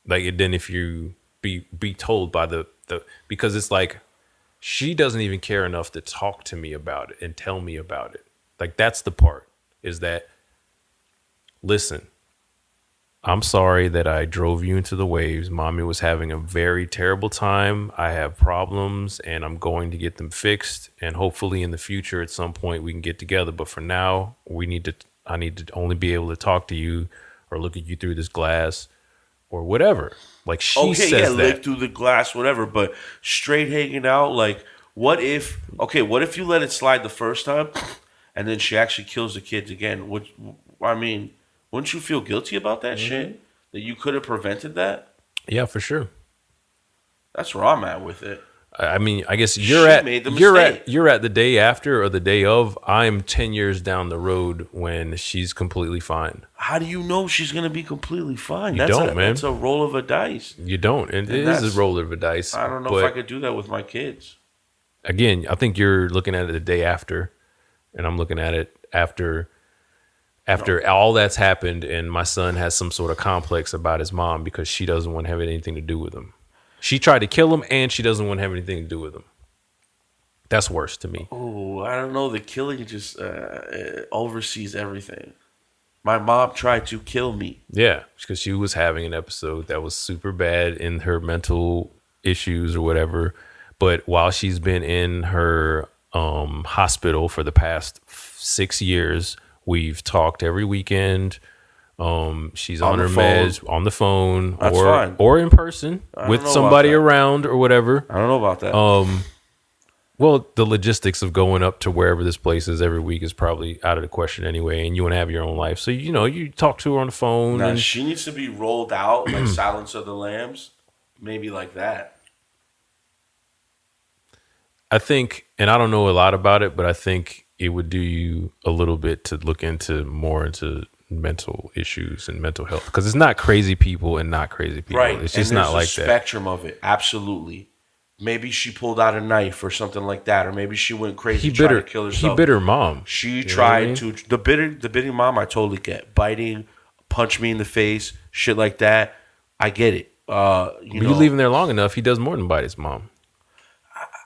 than if you be told by the because it's like she doesn't even care enough to talk to me about it and tell me about it. Like, that's the part, is that, listen, I'm sorry that I drove you into the waves. Mommy was having a very terrible time. I have problems and I'm going to get them fixed. And hopefully in the future at some point we can get together. But for now, I need to only be able to talk to you or look at you through this glass or whatever. Like, she says that. Live through the glass, whatever. But straight hanging out, like, what if you let it slide the first time and then she actually kills the kids again? Wouldn't you feel guilty about that shit? That you could have prevented that? Yeah, for sure. That's where I'm at with it. I mean, I guess you're at the day after or the day of. I'm 10 years down the road when she's completely fine. How do you know she's gonna be completely fine? Man. That's a roll of a dice. You don't, and it is a roll of a dice. I don't know if I could do that with my kids. Again, I think you're looking at it the day after, and I'm looking at it after all that's happened, and my son has some sort of complex about his mom because she doesn't want to have anything to do with him. She tried to kill him, and she doesn't want to have anything to do with him. That's worse to me. Oh, I don't know. The killing just oversees everything. My mom tried to kill me. Yeah, because she was having an episode that was super bad in her mental issues or whatever. But while she's been in her hospital for the past 6 years, we've talked every weekend. She's on her meds, on the phone, That's fine. or in person with somebody around or whatever. I don't know about that. Well, the logistics of going up to wherever this place is every week is probably out of the question anyway, and you want to have your own life. So, you talk to her on the phone. Nah, and she needs to be rolled out like Silence of the Lambs. Maybe like that. I think, and I don't know a lot about it, but I think it would do you a little bit to look into mental issues and mental health. Because it's not crazy people and not crazy people. Right. It's just and not like there's that. a spectrum of it. Absolutely. Maybe she pulled out a knife or something like that, or maybe she went crazy trying to kill herself. He bit her mom. She tried to the biting mom. I totally get biting, punch me in the face, shit like that. I get it. You leave him there long enough, he does more than bite his mom.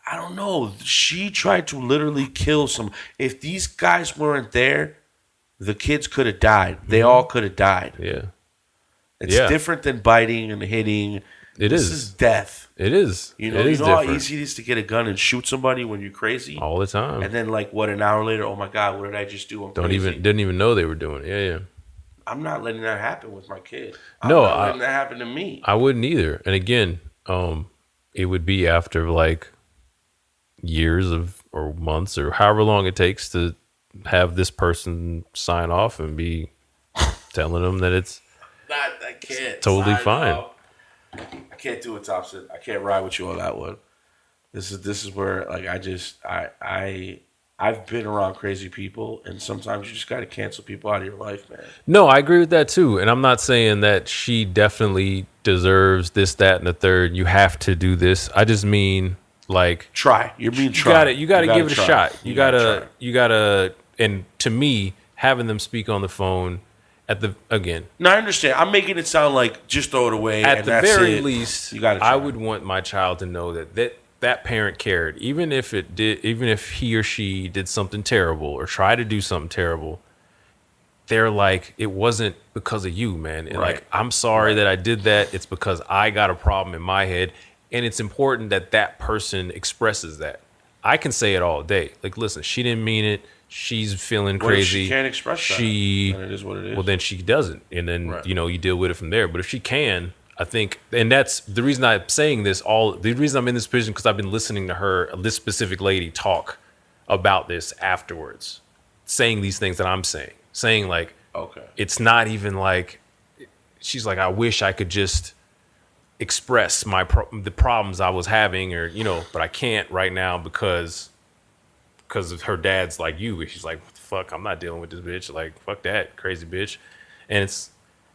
I don't know. She tried to literally kill some. If these guys weren't there, the kids could have died. They all could have died. Yeah, it's different than biting and hitting. This is death. It is. You know how easy it is to get a gun and shoot somebody when you're crazy all the time. And then an hour later, oh my God, what did I just do? Didn't even know they were doing it. Yeah. I'm not letting that happen with my kid. I'm not letting that happen to me. I wouldn't either. And again, it would be after like years or months or however long it takes to have this person sign off and be telling them that it's I can't totally fine. Off. I can't do it, Thompson. I can't ride with you on that one. This is where like I've been around crazy people, and sometimes you just got to cancel people out of your life, man. No, I agree with that too. And I'm not saying that she definitely deserves this, that, and the third. You have to do this. I just mean like try. You gotta give it a shot. You gotta. And to me, having them speak on the phone. No, I understand. I'm making it sound like just throw it away. At the very least, I would want my child to know that parent cared, even if he or she did something terrible or tried to do something terrible. They're like, it wasn't because of you, man. And like, I'm sorry that I did that. It's because I got a problem in my head, and it's important that person expresses that. I can say it all day. Like, listen, she didn't mean it. She's feeling crazy. What if she can't express that? Then it is what it is. Well, then she doesn't, and then you deal with it from there. But if she can, I think, and that's the reason I'm saying this. The reason I'm in this position because I've been listening to her, this specific lady, talk about this afterwards, saying these things that I'm saying like, it's not even like she's like, I wish I could just express the problems I was having, or but I can't right now because of her dad's like you. She's like, what the fuck? I'm not dealing with this bitch. Like, fuck that crazy bitch. And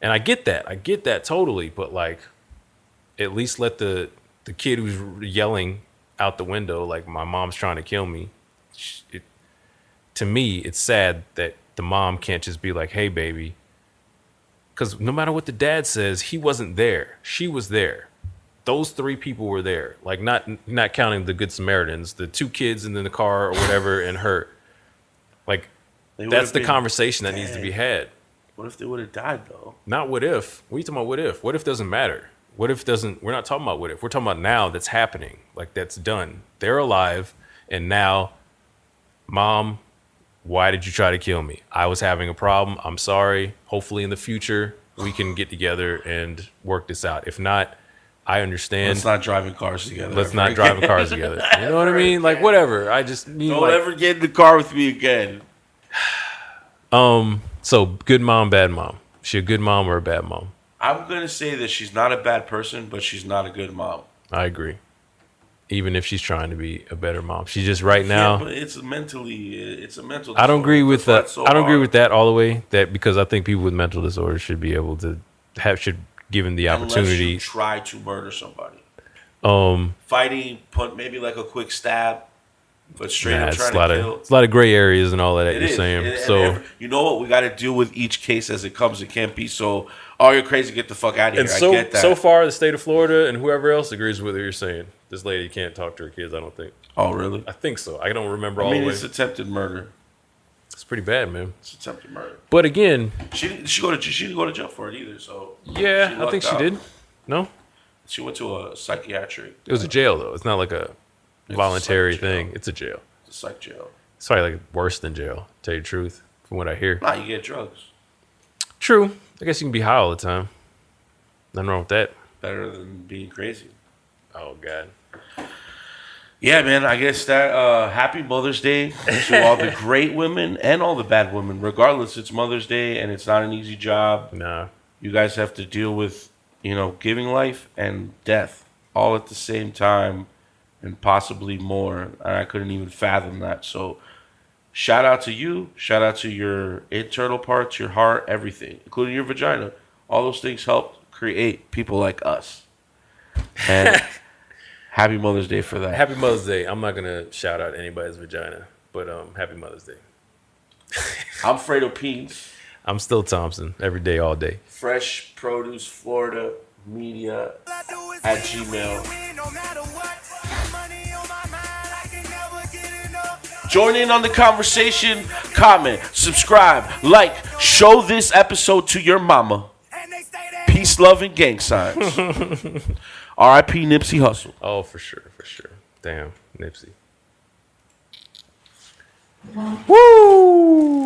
I get that totally. But like, at least let the kid who's yelling out the window, like my mom's trying to kill me. To me, it's sad that the mom can't just be like, hey baby. Because no matter what the dad says, he wasn't there. She was there. Those 3 people were there, like not counting the Good Samaritans, the 2 kids in the car or whatever, and her. Like, that's the conversation that needs to be had. What if they would have died though? Not what if. What are you talking about? What if? What if doesn't matter? What if doesn't? We're not talking about what if. We're talking about now. That's happening. Like, that's done. They're alive, and now, Mom, why did you try to kill me? I was having a problem. I'm sorry. Hopefully, in the future, we can get together and work this out. If not, I understand. Let's not driving cars together. You know what I mean? Like, whatever. I just mean, don't ever get in the car with me again. So good mom, bad mom. Is she a good mom or a bad mom? I'm gonna say that she's not a bad person, but she's not a good mom. I agree. Even if she's trying to be a better mom, she just right now. Yeah, but it's a mental. I don't agree with that. I don't agree with that all the way. That because I think people with mental disorders should be able to given the opportunity. Unless you try to murder somebody. Fighting, maybe like a quick stab, but straight up trying to kill. It's a lot of gray areas and all of that you're saying. You know what? We got to deal with each case as it comes. It can't be so, oh, you're crazy, get the fuck out of here. And so, I get that. So far, the state of Florida and whoever else agrees with what you're saying. This lady can't talk to her kids, I don't think. Oh, really? I think so. I don't remember I all mean, the way. it's attempted murder. It's pretty bad, man. It's attempted murder. But again, she didn't go to jail for it either. So yeah, I think she did. No, she went to a psychiatric. it was a jail though. It's not like a voluntary thing. It's a jail. It's a psych jail. It's probably like worse than jail. To tell you the truth, from what I hear. Nah, you get drugs. True. I guess you can be high all the time. Nothing wrong with that. Better than being crazy. Oh God. Yeah, man. I guess that happy Mother's Day to all the great women and all the bad women. Regardless, it's Mother's Day and it's not an easy job. Nah. You guys have to deal with, giving life and death all at the same time and possibly more. And I couldn't even fathom that. So shout out to you. Shout out to your internal parts, your heart, everything, including your vagina. All those things help create people like us. And happy Mother's Day for that. Happy Mother's Day. I'm not gonna shout out anybody's vagina, but happy Mother's Day. I'm Phraydoe Peans. I'm still Thompson. Every day, all day. Fresh Produce Florida Media at Gmail. Join in on the conversation. Comment, subscribe, like, show this episode to your mama. Peace, love, and gang signs. R.I.P. Nipsey Hussle. Oh, for sure, for sure. Damn, Nipsey. Woo!